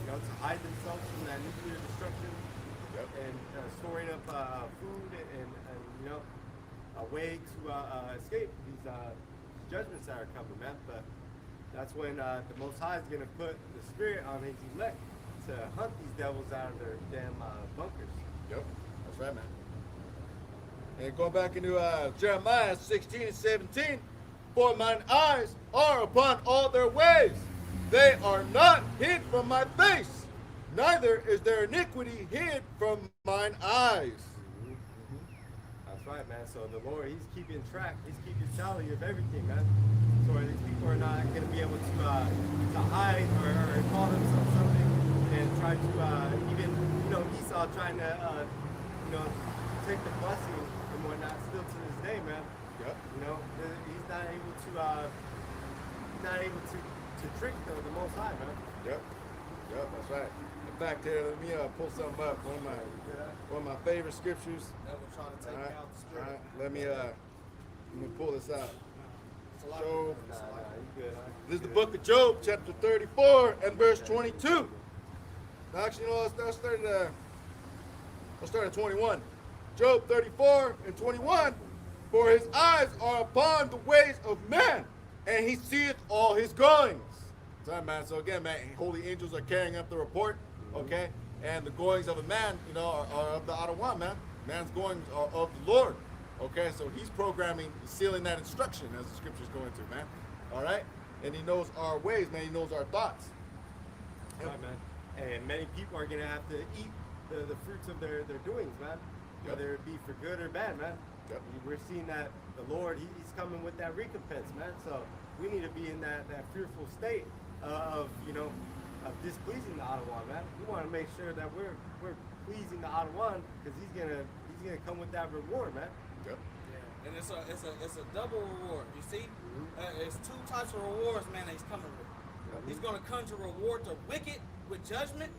To hide themselves from that nuclear destruction, and storing up food and a way to escape these judgments that are coming, man. But that's when the Most High is going to put the Spirit on His elect to hunt these devils out of their damn bunkers. Yep, that's right, man. And going back into Jeremiah 16 and 17, for mine eyes are upon all their ways. They are not hid from my face, neither is their iniquity hid from mine eyes. That's right, man. So the Lord, He's keeping track. He's keeping tally of everything, man. So these people are not going to be able to hide or call themselves something and try to even, Esau trying to, take the blessing and whatnot still to this day, man. Yep. He's not able to trick the Most High, man. Yep, that's right. In fact, here, let me pull something up. One of my favorite scriptures. Never trying to take out the spirit. All right, let me pull this out. Job. This is the book of Job, chapter 34 and verse 22. Now, actually, let's start at 21. Job 34 and 21. For his eyes are upon the ways of man, and he seeth all his goings. Sorry, man. So again, man, holy angels are carrying up the report, okay? And the goings of a man, are of the AHTHA, man. Man's goings are of the Lord, okay? So he's programming, sealing that instruction as the scriptures go into, man. All right? And he knows our ways, man. He knows our thoughts. Right, man. And many people are going to have to eat the fruits of their doings, man. Whether it be for good or bad, man. Yep. We're seeing that the Lord, He's coming with that recompense, man. So we need to be in that fearful state of displeasing the AHTHA, man. We want to make sure that we're pleasing the AHTHA because He's gonna come with that reward, man. Yep. Yeah. And it's a double reward. You see, it's two types of rewards, man. That He's coming with. Yep. He's going to come to reward the wicked with judgment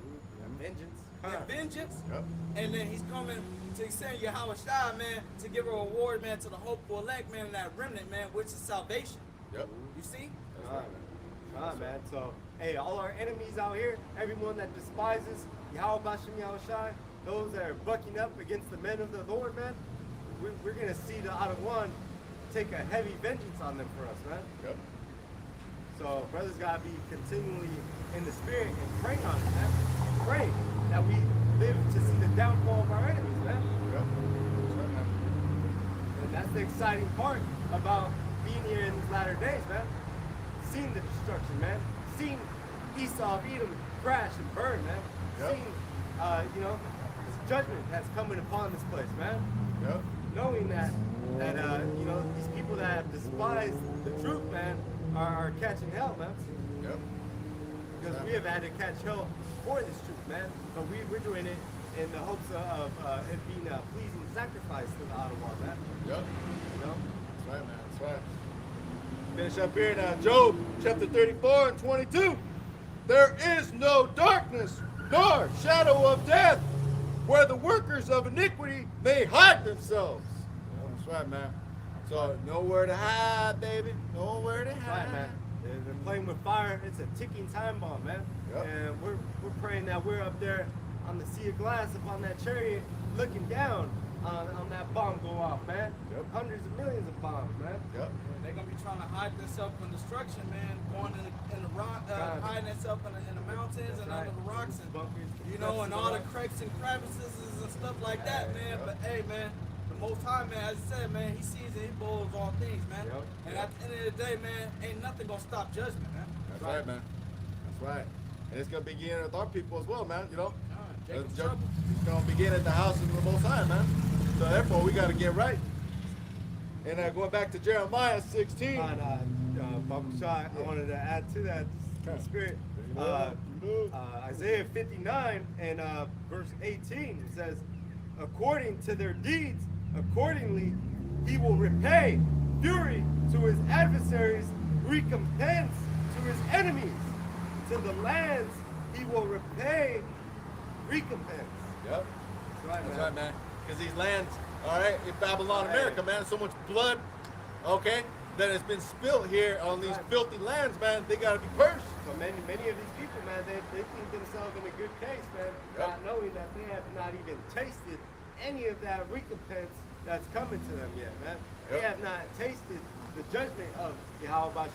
And vengeance. and vengeance, Yep. and then He's coming to send YAHAWASHI, man, to give a reward, man, to the hopeful elect, man, and that remnant, man, which is salvation. Yep. You see? All right, man. So, hey, all our enemies out here, everyone that despises YAHAWASHI, those that are bucking up against the men of the Lord, man, we're going to see the AHTHA take a heavy vengeance on them for us, man. Yep. So, brothers got to be continually in the spirit and praying on it, man. Praying that we live to see the downfall of our enemies, man. Yep. That's right, man. And that's the exciting part about being here in these latter days, man. Seeing the destruction, man. Seeing Esau, Edom crash and burn, man. Yep. Seeing, this judgment that's coming upon this place, man. Yep. Knowing that these people that have despised the truth, man, are catching hell, man. Yep. Because we have had to catch hell for this truth, man. But we're doing it in the hopes of it being a pleasing sacrifice to the AHTHA, man. Yep. That's right, man. That's right. Finish up here now. Job chapter 34 and 22. There is no darkness nor shadow of death where the workers of iniquity may hide themselves. That's right, man. So nowhere to hide, baby. Nowhere to hide. Right, man. They're playing with fire. It's a ticking time bomb, man. Yep. And we're praying that we're up there on the sea of glass, up on that chariot, looking down on that bomb go off, man. Yep. Hundreds of millions of bombs, man. Yep. They're going to be trying to hide themselves from destruction, man. Going in the rock, hiding themselves in the mountains and under the rocks and, bunkers, and all the cracks and crevices and stuff like that, man. Yep. But hey, man, Most High, man, as you said, man, he sees and he bowls all things, man. Yep. And at the end of the day, man, ain't nothing gonna stop judgment, man. That's right, man. That's right. And it's going to begin with our people as well, man, you know. Jacob's It's trouble. going to begin at the house of the Most High, man. So therefore, we got to get right. And going back to Jeremiah 16. Baba Shai, I wanted to add to that spirit. Isaiah 59 and verse 18, it says, according to their deeds, accordingly he will repay fury to his adversaries, recompense to his enemies. To the lands he will repay recompense. Yep. That's That's right, man. Because these lands, all right, in Babylon, America, man, so much blood, okay, that has been spilled here on these filthy lands, man. They got to be cursed. So many of these people, man, they think themselves in a good case, man, not knowing that they have not even tasted any of that recompense that's coming to them yet, man. They have not tasted the judgment of YAHAWASHI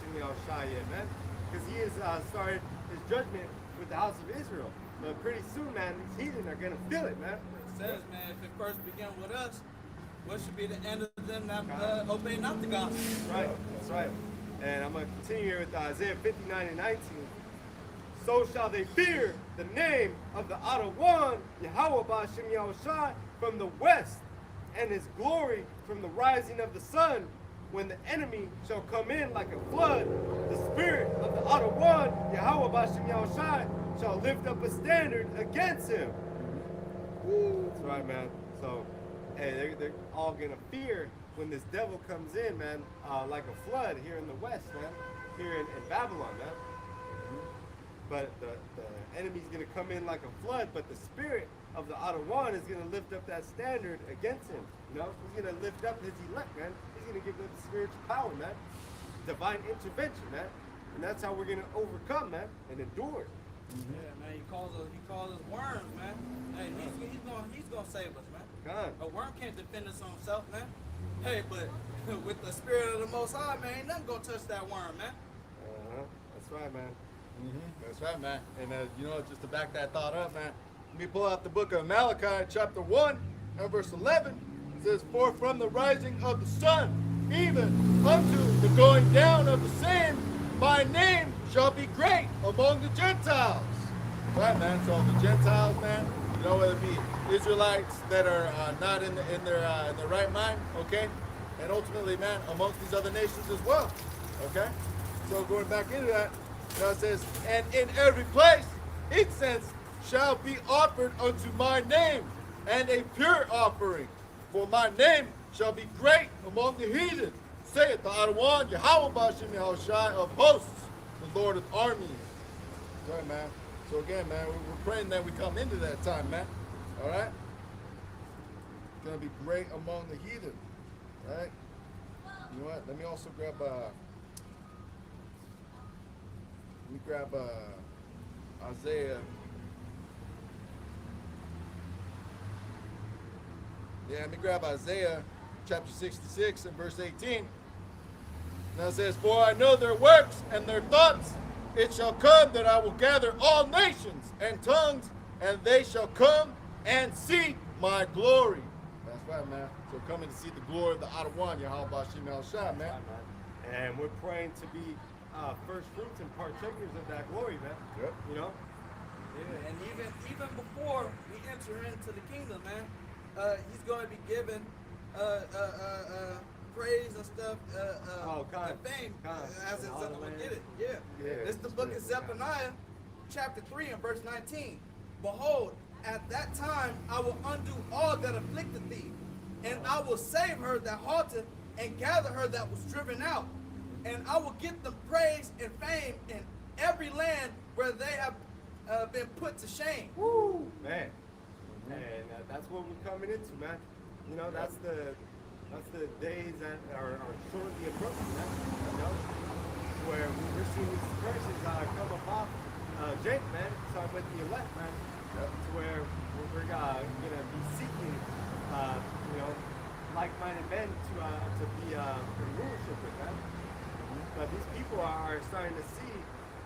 yet, man, because he has started his judgment with the house of Israel. But pretty soon, man, these heathen are going to feel it, man. It says, man, if it first began with us, what should be the end of them that obey not the gospel? Right, that's right. And I'm going to continue here with Isaiah 59 and 19. So shall they fear the name of the AHTHA, YAHAWASHI, from the west, and his glory from the rising of the sun. When the enemy shall come in like a flood, the spirit of the AHTHA, YAHAWASHI, shall lift up a standard against him. That's right, man. So, hey, they're all gonna fear when this devil comes in, man, like a flood here in the west, man, here in Babylon, man. But the enemy's gonna come in like a flood, but the spirit of the AHTHA is gonna lift up that standard against him. You know, he's gonna lift up his elect, man. He's gonna give them spiritual power, man. Divine intervention, man. And that's how we're gonna overcome, man, and endure. Yeah, man, he calls us worms, man. Hey, he's gonna save us, man. God. A worm can't defend us on himself, man. Hey, but with the spirit of the Most High, man, ain't nothing gonna touch that worm, man. That's right, man. That's right, man. And you know, just to back that thought up, man, let me pull out the book of Malachi, chapter 1, and verse 11. It says, for from the rising of the sun, even unto the going down of the same, my name shall be great among the Gentiles. Right, man. So the Gentiles, man, you know, whether it be Israelites that are not in their right mind, okay, and ultimately, man, amongst these other nations as well, okay. So going back into that, you know, it says, and in every place incense shall be offered unto my name, and a pure offering, for my name shall be great among the heathen, saith the AHTHA, YAHAWASHI of hosts, the Lord of armies. Sorry, man. So again, man, we're praying that we come into that time, man. All right? It's going to be great among the heathen. All right? You know what? Let me also grab Isaiah. Yeah, let me grab Isaiah chapter 66 and verse 18. Now it says, for I know their works and their thoughts. It shall come that I will gather all nations and tongues, and they shall come and see my glory. That's right, man. So coming to see the glory of the AHTHA, YAHAWASHI, man. And we're praying to be first fruits and partakers of that glory, man. Yep. You know? Yeah, and even before we enter into the kingdom, man, he's going to be given praise and stuff, and fame, as it's going to get it. Yeah. It's the book of Zephaniah, chapter 3 and verse 19. Behold, at that time I will undo all that afflicted thee, and I will save her that halted, and gather her that was driven out. And I will give them praise and fame in every land where they have been put to shame. Woo! Man. And that's what we're coming into, man. You know, that's the days that are shortly approaching, man. You know, where we're seeing these curses come upon Jake, man. Start with the elect, man. To where we're gonna be seeking, you know, like-minded men to be in rulership with, man. But these people are starting to see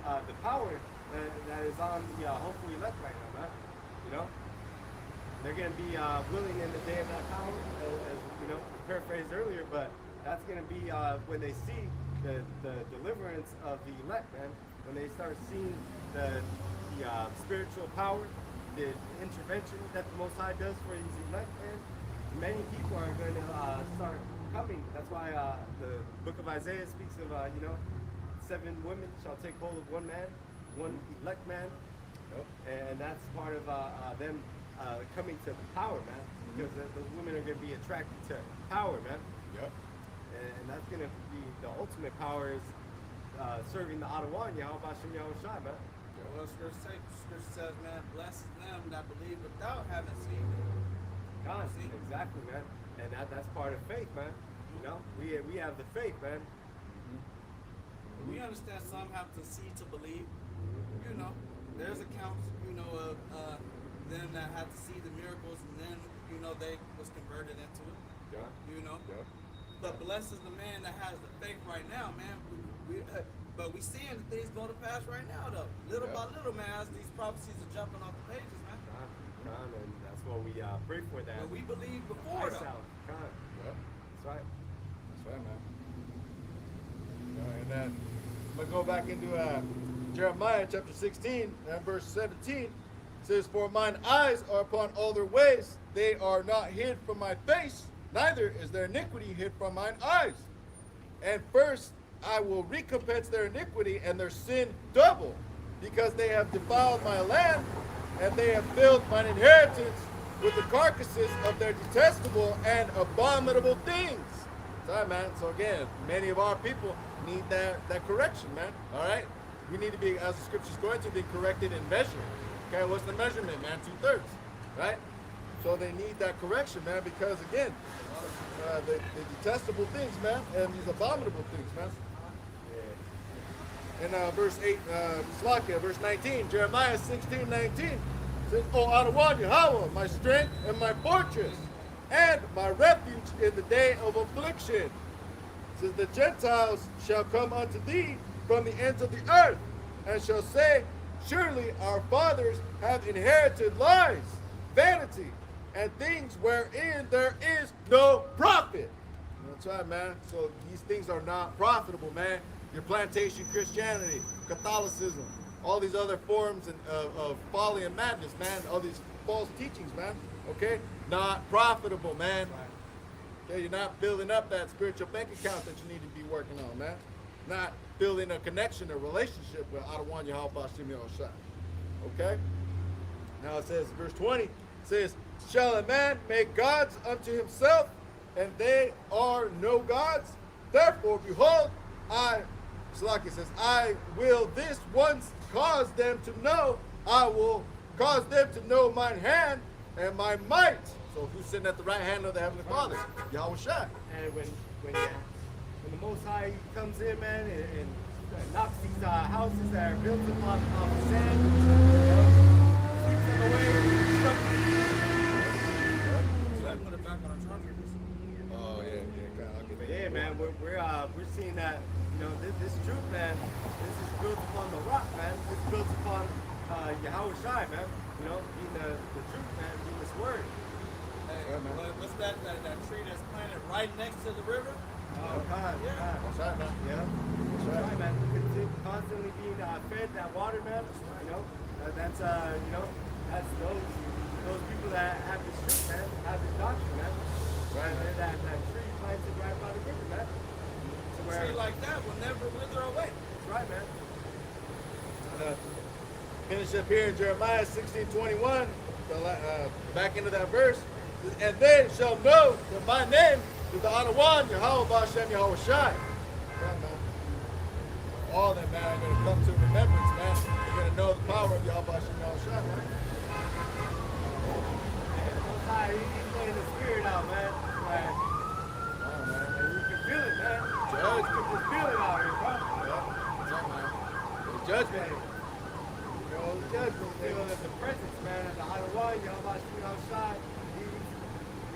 the power that is on the hopeful elect right now, man. You know. they're going to be willing in the day of that power, as you know, paraphrased earlier, but that's going to be when they see the deliverance of the elect, man. When they start seeing the spiritual power, the intervention that the Most High does for these elect, man, many people are going to start coming. That's why the book of Isaiah speaks of, 7 women shall take hold of one man, one elect man. And that's part of them coming to power, man. Because those women are going to be attracted to power, man. Yep. And that's going to be the ultimate power is serving the AHTHA and YAHAWASHI, man. Well, Scripture says, man, blessed them that believe without having seen. God, exactly, man. And that's part of faith, man. You know, we have the faith, man. We understand some have to see to believe. You know, there's accounts, of them that had to see the miracles and then, they was converted into it. Yeah. Yeah. But blessed is the man that has the faith right now, man. But we seeing that things go to pass right now, though. Little by little, man, as these prophecies are jumping off the pages, man. And that's what we pray for that. But we believe before, though. Yeah. That's right. That's right, man. And then I'm going to go back into Jeremiah chapter 16 and verse 17. It says, for mine eyes are upon all their ways. They are not hid from my face, neither is their iniquity hid from mine eyes. And first I will recompense their iniquity and their sin double, because they have defiled my land, and they have filled mine inheritance with the carcasses of their detestable and abominable things. Sorry, man. So again, many of our people need that correction, man. All right? We need to be, as the scripture's going to be corrected in measure. Okay, what's the measurement, man? 2/3, right? So they need that correction, man, because again, the detestable things, man, and these abominable things, man. In verse 8, verse 19, Jeremiah 16:19 says, O AHTHA, YAHAWAH, my strength and my fortress, and my refuge in the day of affliction. It says, the Gentiles shall come unto thee from the ends of the earth, and shall say, surely our fathers have inherited lies, vanity, and things wherein there is no profit. That's right, man. So these things are not profitable, man. Your plantation Christianity, Catholicism, all these other forms of folly and madness, man. All these false teachings, man. Okay? Not profitable, man. Okay? You're not building up that spiritual bank account that you need to be working on, man. Not building a connection, a relationship with AHTHA YAHAWASHI. Okay? Now it says, verse 20, says, shall a man make gods unto himself, and they are no gods? Therefore, behold, Salaki says, I will this once cause them to know, I will cause them to know mine hand and my might. So who's sitting at the right hand of the Heavenly Father? YAHWASHI. And when the Most High comes in, man, and knocks these houses that are built upon sand, sweeps them away. Put it back on our chargers. Oh, yeah. But yeah, man, we're seeing that, this truth, man, this is built upon the rock, man. This is built upon YAHWASHI, man. Being the truth, man, being this word. Hey, what's that tree that's planted right next to the river? Oh, God. Yeah. That's right, man. Yeah. That's right, man. Constantly being fed that water, man. That's that's those people that have this truth, man, have this doctrine, man. Right. That tree planted right by the river, man. A tree like that will never wither away. That's right, man. Finish up here in Jeremiah 16:21, back into that verse. And they shall know that my name is the AHTHA, YAHAWAH, YAHAWASHI. All that, man, are going to come to remembrance, man. They're going to know the power of YAHWAH, YAHAWASHI, man. Most High, he's playing the spirit out, man. Like, and you can feel it, man. You can just feel it out here, bro. Yeah, that's right, man. The judgment. The judgment, the presence, man, of the AHTHA, YAHWAH,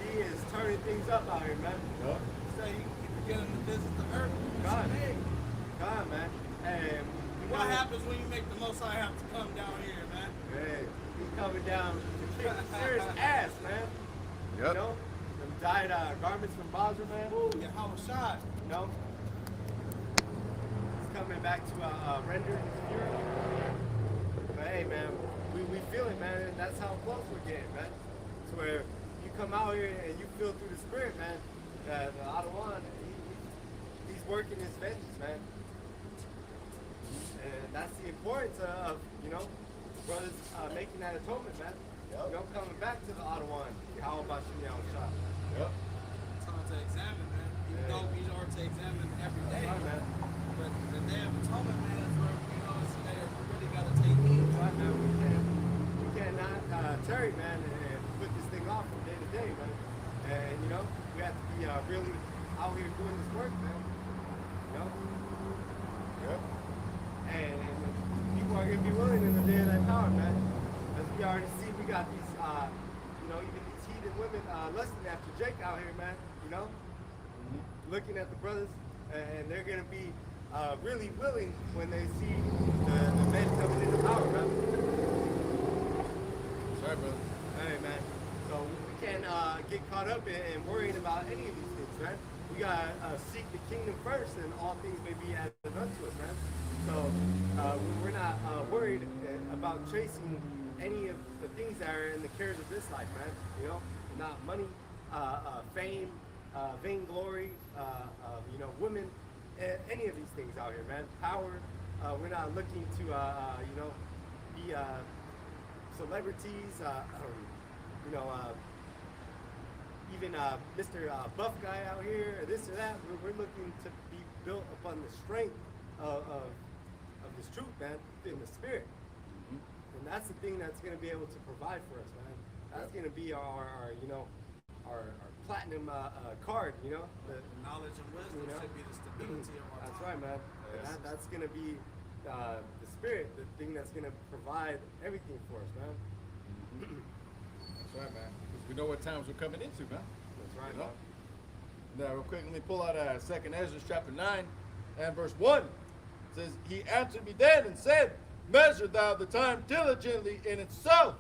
he is turning things up out here, man. Yeah. Say you keep beginning to visit the earth. God, man. Hey, what happens when you make the Most High have to come down here, man? Hey, he's coming down to kick serious ass, man. Yep. You know, them dyed garments from Basra, man. YAHAWASHI. You know, it's coming back to render his fury. But hey, man, we feel it, man, and that's how close we're getting, man. It's where you come out here and you feel through the spirit, man, that the AHTHA, he's working his vengeance, man. And that's the importance of, you know, brothers making that atonement, man. Yep. You know, coming back to the AHTHA, YAHAWASHI, YAHAWASHI. Yep. Time to examine, man. Even though we are to examine every day. That's right, man. But the day of atonement, man, is where, you know, it's a day where we really got to take heed. That's right, man. We cannot tarry, man, and put this thing off from day to day, man. And, you know, we have to be really out here doing this work, man. You know? Yep. And people are going to be willing in the day of that power, man. As we already see, we got these, you know, even these heathen women lusting after Jake out here, man. You know? Looking at the brothers, and they're going to be really willing when they see the men coming into power, man. Sorry, brother. Hey, man. So we can't get caught up in worrying about any of these things, man. We got to seek the kingdom first, and all things may be added unto us, man. So we're not worried about chasing any of the things that are in the cares of this life, man. You know, not money, fame, vainglory, you know, women, any of these things out here, man. Power. We're not looking to, you know, be celebrities, you know, even Mr. Buff guy out here, or this or that. We're looking to be built upon the strength of this truth, man, in the spirit. And that's the thing that's going to be able to provide for us, man. That's going to be our you know, our platinum card, you know. The Knowledge and wisdom, you know, should be the stability of our that's time. right, man. Yes. That's going to be the spirit, the thing that's going to provide everything for us, man. That's right, man. 'Cause we know what times we're coming into, man. That's right, You know? man. Now, real quick, let me pull out 2nd Ezra chapter 9 and verse 1. It says, He answered me then and said, Measure thou the time diligently in itself,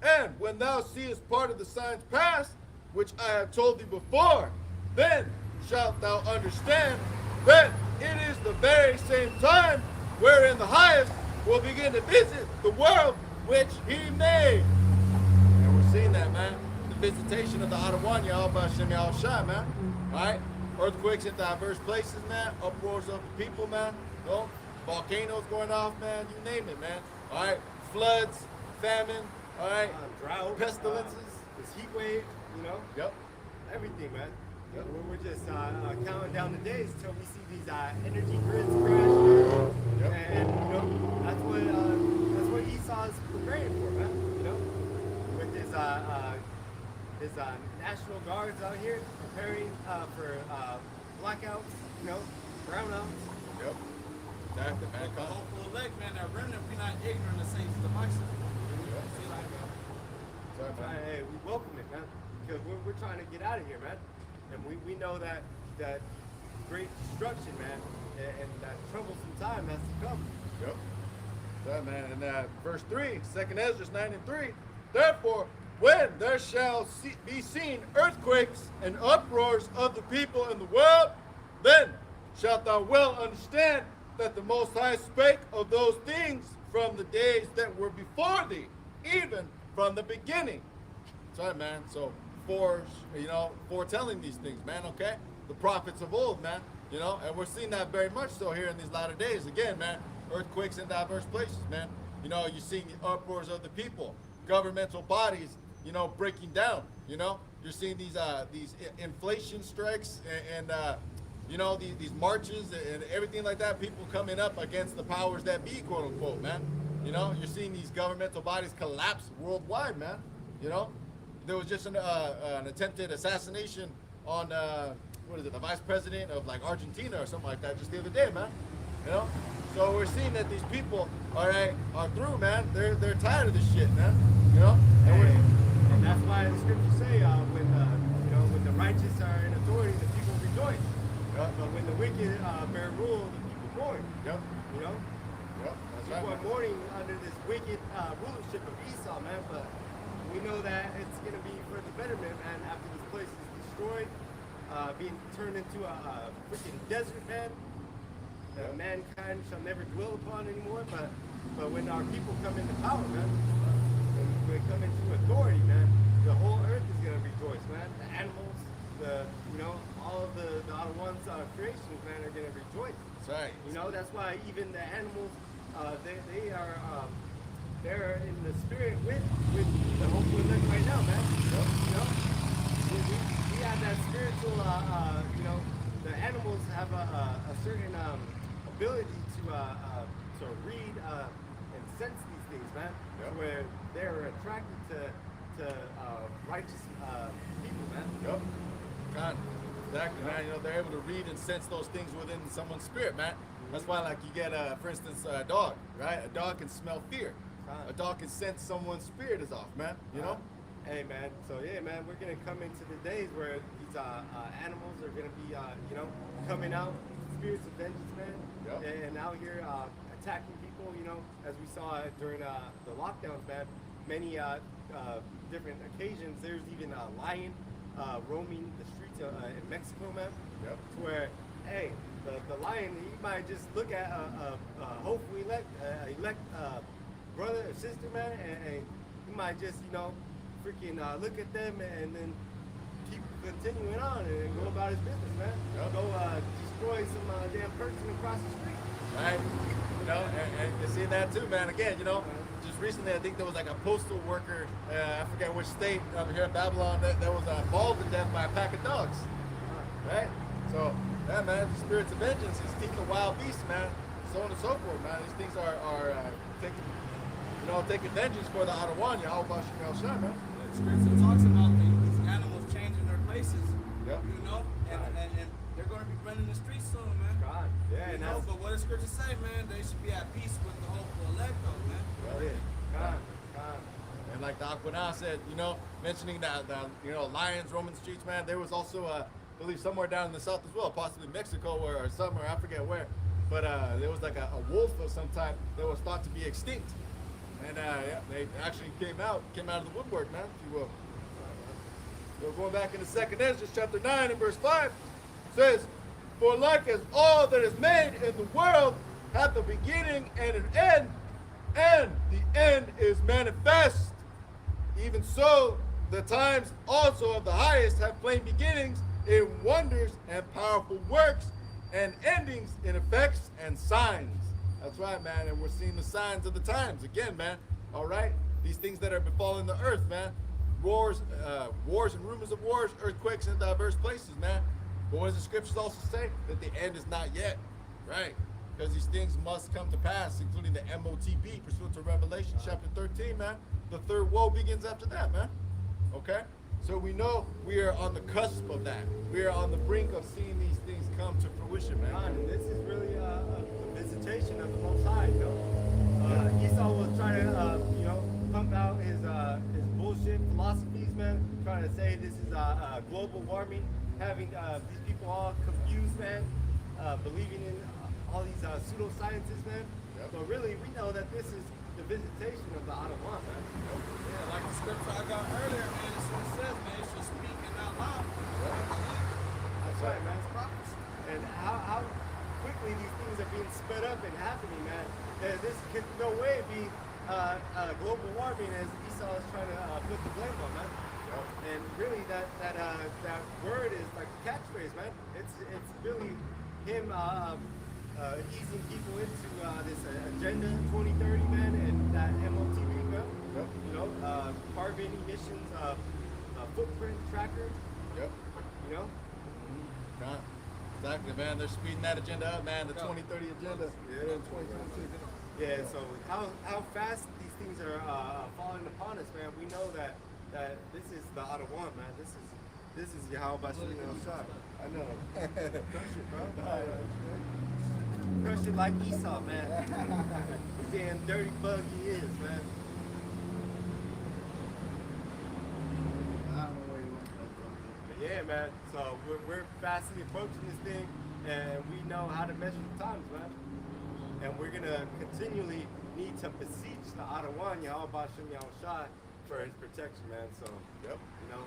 and when thou seest part of the signs past, which I have told thee before, then shalt thou understand that it is the very same time wherein the highest will begin to visit the world which he made. And we're seeing that, man. The visitation of the AHTHA, YAHAWASHI, YAHAWASHI, man. Alright? Earthquakes in diverse places, man. Uproars of the people, man. You know? Volcanoes going off, man. You name it, man. Alright? Floods, famine, alright? Drought, Pestilences. this heat wave, you know. Yep. Everything, man. Yep. We're just counting down the days until we see these energy grids crash. Yep. And you know, that's what Esau's preparing for, man. You know, with his national guards out here preparing for blackouts, you know, brownouts. Yep. Exactly, man. The hopeful elect, man, that remnant, be not ignorant of Satan's devices. See, like, Sorry, man. Hey, we welcome it, man, because we're trying to get out of here, man. And we know that great destruction, man, and that troublesome time has to come. Yep. That, man. And verse 3, 2nd Ezra 9 and 3. Therefore, when there shall be seen earthquakes and uproars of the people in the world, then shalt thou well understand that the Most High spake of those things from the days that were before thee, even from the beginning. That's right, man. So, foretelling these things, man, okay? The prophets of old, man, you know? And we're seeing that very much so here in these latter days. Again, man, earthquakes in diverse places, man. You know, you're seeing the uproars of the people, governmental bodies, you know, breaking down, you know? You're seeing these inflation strikes and you know, these marches and everything like that, people coming up against the powers that be, quote unquote, man. You know, you're seeing these governmental bodies collapse worldwide, man. You know, there was just an attempted assassination on, the vice president of like Argentina or something like that just the other day, man. You know, so we're seeing that these people, are through, man. They're tired of this shit, man. You know, And that's why the scriptures say when the righteous are in authority, the people rejoice. But when the wicked bear rule, the people mourn. Yep. You know? Yep. That's People right, are mourning under this wicked rulership of Esau, man. But we know that it's going to be for the betterment, man, after this place is destroyed, being turned into a freaking desert, man. Mankind shall never dwell upon anymore, but when our people come into power, man, when they come into authority, man, the whole earth is going to rejoice, man. The animals, all of the Ottawan's creations, man, are going to rejoice. That's right. That's why even the animals, they are, they're in the spirit with the hope we live right now, man. We have that spiritual, the animals have a certain ability to read and sense these things, man, where they're attracted to righteous people, man. Yep. God, exactly, man. They're able to read and sense those things within someone's spirit, man. That's why, like, you get, for instance, a dog, right? A dog can smell fear. A dog can sense someone's spirit is off, man. Hey, man. So yeah, man, we're gonna come into the days where these animals are gonna be, coming out, spirits of vengeance, man, and out here attacking people. As we saw during the lockdowns, man. Many different occasions. There's even a lion roaming the streets in Mexico, man. Yep. Where, hey, the lion, he might just look at hopefully elect brother or sister, man, and he might just, freaking look at them and then keep continuing on and go about his business, man. Go destroy some damn person across the street. Right. And you see that too, man. Again, just recently, I think there was like a postal worker, I forget which state, here in Babylon, that was mauled to death by a pack of dogs. Right? So, yeah, man, the spirits of vengeance is teaching wild beasts, man, so on and so forth, man. These things are taking vengeance for the AHTHA, YAHAWASHI, man. The scripture talks about these animals changing their places, and they're going to be running the streets soon, man. God, yeah, but what does scripture say, man? They should be at peace with the hopeful elect, though, man. God. And like the Aquana said, mentioning that lions roaming the streets, man, there was also, I believe, somewhere down in the south as well, possibly Mexico or somewhere, I forget where, but there was like a wolf of some type that was thought to be extinct. And they actually came out of the woodwork, man, if you will. So going back into 2nd Ezra chapter 9 and verse 5, says, "For like as all that is made in the world hath a beginning and an end, and the end is manifest, even so the times also of the highest have plain beginnings in wonders and powerful works, and endings in effects and signs." That's right, man, and we're seeing the signs of the times again, man. All right, these things that are befalling the earth, man. Wars and rumors of wars, earthquakes in diverse places, man. But what does the scriptures also say? That the end is not yet, right? Because these things must come to pass, including the MOTB, pursuant to Revelation chapter 13, man. The third woe begins after that, man. Okay? So we know we are on the cusp of that. We are on the brink of seeing these things come to fruition, man. God, and this is really a visitation of the Most High, Esau was trying to, pump out his bullshit philosophies, man. Trying to say this is global warming, having these people all confused, man, believing in all these pseudosciences, man. Yep. But really, we know that this is the visitation of the AHTHA, man. Yeah, like the scripture I got earlier, man, it says, man, it's just speaking out loud. That's right, man. It's prophecy. And how quickly these things are being sped up and happening, man. This could no way be global warming as Esau is trying to put the blame on, man. Yep. And really, that word is like a catchphrase, man. It's really him easing people into this agenda 2030, man, and that MOTB, man. Yep. Carbon emissions, footprint tracker. Yep. Exactly, man. They're speeding that agenda up, man. The 2030 agenda. Yeah, 2022. Yeah. So how fast these things are falling upon us, man. We know that this is the AHTHA, man. This is YAHAWASHI. I know. Crush it, bro. Crush it like Esau, man. Damn dirty bug he is, man. Yeah, man. So we're fastly approaching this thing, and we know how to measure the times, man. And we're gonna continually need to beseech the AHTHA, YAHWASHI, for his protection, man. So, Yep. you know,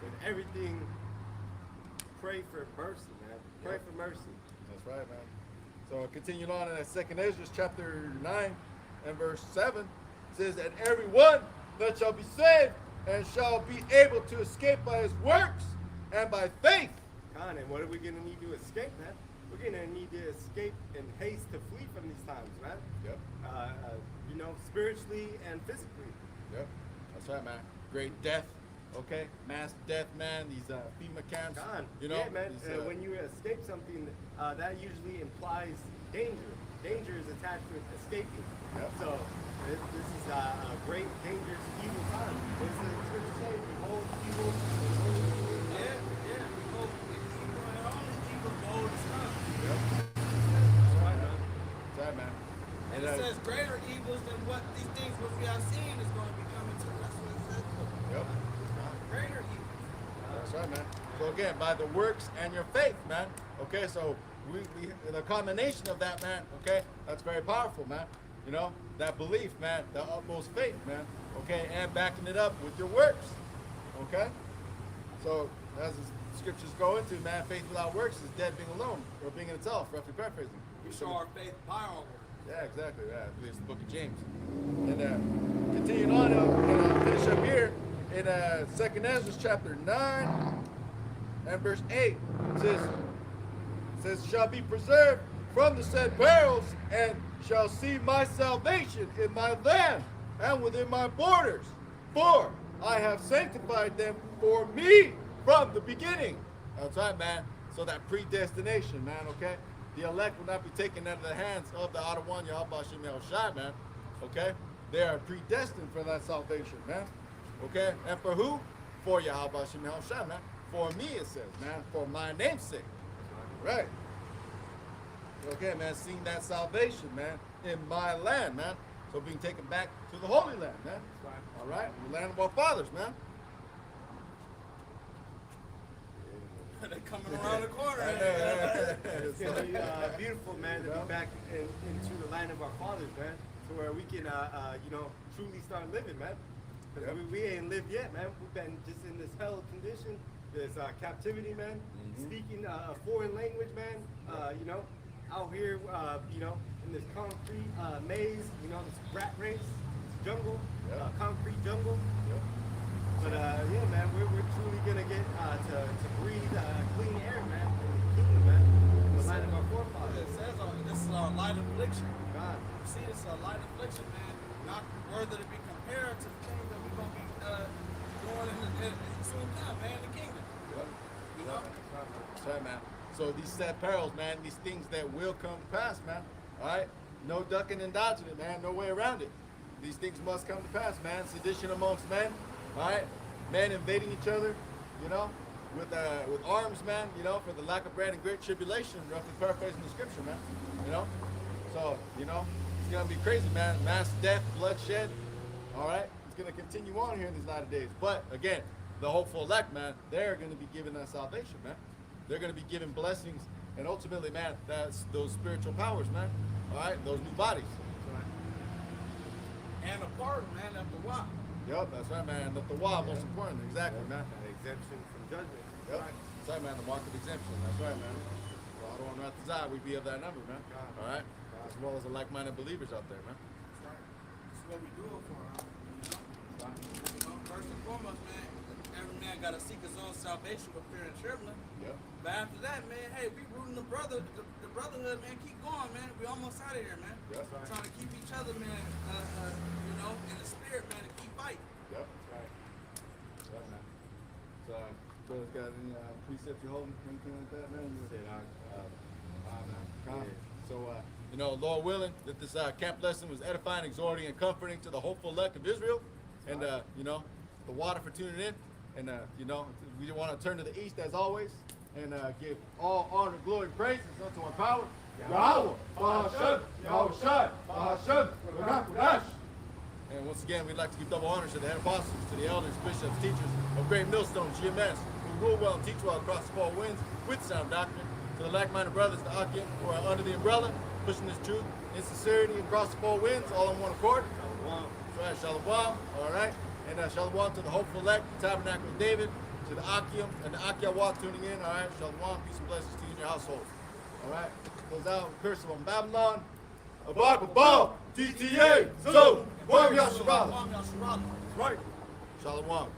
with everything, pray for mercy, man. Pray for mercy. That's right, man. So continuing on in that 2nd Ezra chapter 9 and verse 7 says that everyone that shall be saved and shall be able to escape by his works and by faith. Con, and what are we gonna need to escape, man? We're gonna need to escape in haste to flee from these times, man. Yep. You know, spiritually and physically. Yep. That's right, man. Great death. Okay, mass death, man. These FEMA camps. Con, You know, yeah, man. these, When you escape something, that usually implies danger. Danger is attached with escaping. Yep. So this is a great, dangerous, evil time. What does the scripture say? Behold, evil. Yeah. Behold, evil and all the evil behold is come. Yep. That's right, man. That's right, man. And it says greater evils than what these things which we have seen is going to be coming to. That's what it says. Yep. Greater evils. That's right, man. So again, by the works and your faith, man. Okay, so we the combination of that, man. Okay, that's very powerful, man. You know, that belief, man, the utmost faith, man. Okay, and backing it up with your works. Okay, so as the scriptures go into, man, faith without works is dead being alone, or being in itself, roughly paraphrasing. We show our faith by our works. Yeah, exactly. Yeah, I believe it's the book of James. And continuing on, and finish up here in 2nd Ezra chapter 9 and verse 8. It says, shall be preserved from the said perils, and shall see my salvation in my land and within my borders. For I have sanctified them for me from the beginning. That's right, man. So that predestination, man, okay? The elect will not be taken out of the hands of the AHTHA, YAHAWASHI, man. Okay? They are predestined for that salvation, man. Okay? And for who? For YAHAWASHI, man. For me, it says, man. For my name's sake. Right. Okay, man. Seeing that salvation, man, in my land, man. So being taken back to the Holy Land, man. All right? The land of our fathers, man. They're coming around the corner. It's gonna be beautiful, man, to be back into the land of our fathers, man, to where we can, you know, truly start living, man. Because we ain't lived yet, man. We've been just in this hell condition, this captivity, man. Speaking a foreign language, man. You know, out here, you know, in this concrete maze, you know, this rat race, this jungle, concrete jungle. But yeah, man, we're truly gonna get to breathe clean air, man, in the kingdom, man, in the land of our forefathers. It says this is our light affliction. God. You see, this is a light affliction, man. Not worthy to be compared to the things that we're gonna be doing in soon come, man, the kingdom. You know? That's right, man. So these sad perils, man, these things that will come to pass, man. All right? No ducking and dodging it, man. No way around it. These things must come to pass, man. Sedition amongst men. All right, men invading each other, you know, with arms, man, you know, for the lack of bread and great tribulation, roughly paraphrasing the scripture, man, you know. So, you know, it's gonna be crazy, man. Mass death, bloodshed. All right, it's gonna continue on here in these latter days. But again, the hopeful elect, man, they're gonna be given that salvation, man. They're gonna be given blessings, and ultimately, man, that's those spiritual powers, man. All right, those new bodies. And a pardon, man, after a while. Yep, that's right, man. The YAHAWAH, most important. Exactly, man. An exemption from judgment. Yep. That's right, man. The mark of exemption. That's right, man. Well, I don't want to desire we be of that number, man. All right? As well as the like-minded believers out there, man. That's right. That's what we do it for, huh? You know, first and foremost, man, every man got to seek his own salvation with fear and trembling. Yep. But after that, man, hey, we rooting the brotherhood, man. Keep going, man. We almost out of here, man. Yep. Trying to keep each other, man, you know, in the spirit, man, and keep fighting. Yep. That's right. That's right, man. So, brothers got any precepts you holding, anything like that, man? You said, So, you know, Lord willing, that this camp lesson was edifying, exhorting, and comforting to the hopeful elect of Israel. And, you know, the water for tuning in. And, you know, we want to turn to the east as always and give all honor, glory, and praises unto our power. YAHAWAH, BAHASHAM, YAHAWASHI, BAHASHAM, BARAK. And once again, we'd like to give double honors to the head apostles, to the elders, bishops, teachers of Great Millstone, GMS, who rule well and teach well across the four winds with sound doctrine. To the like-minded brothers, the AHTHA, who are under the umbrella, pushing this truth in sincerity across the four winds, all in one accord. Shalom. Shalom. All right. And shalom to the hopeful elect, the tabernacle of David, to the Akim and the YAHAWAH tuning in. All right, shalom, peace and blessings to you and your households. All right, goes out with cursive on Babylon. Abba, Ba, TTA, so, Banah Ban Yasharahla. Yasharahla. Right. Shalom.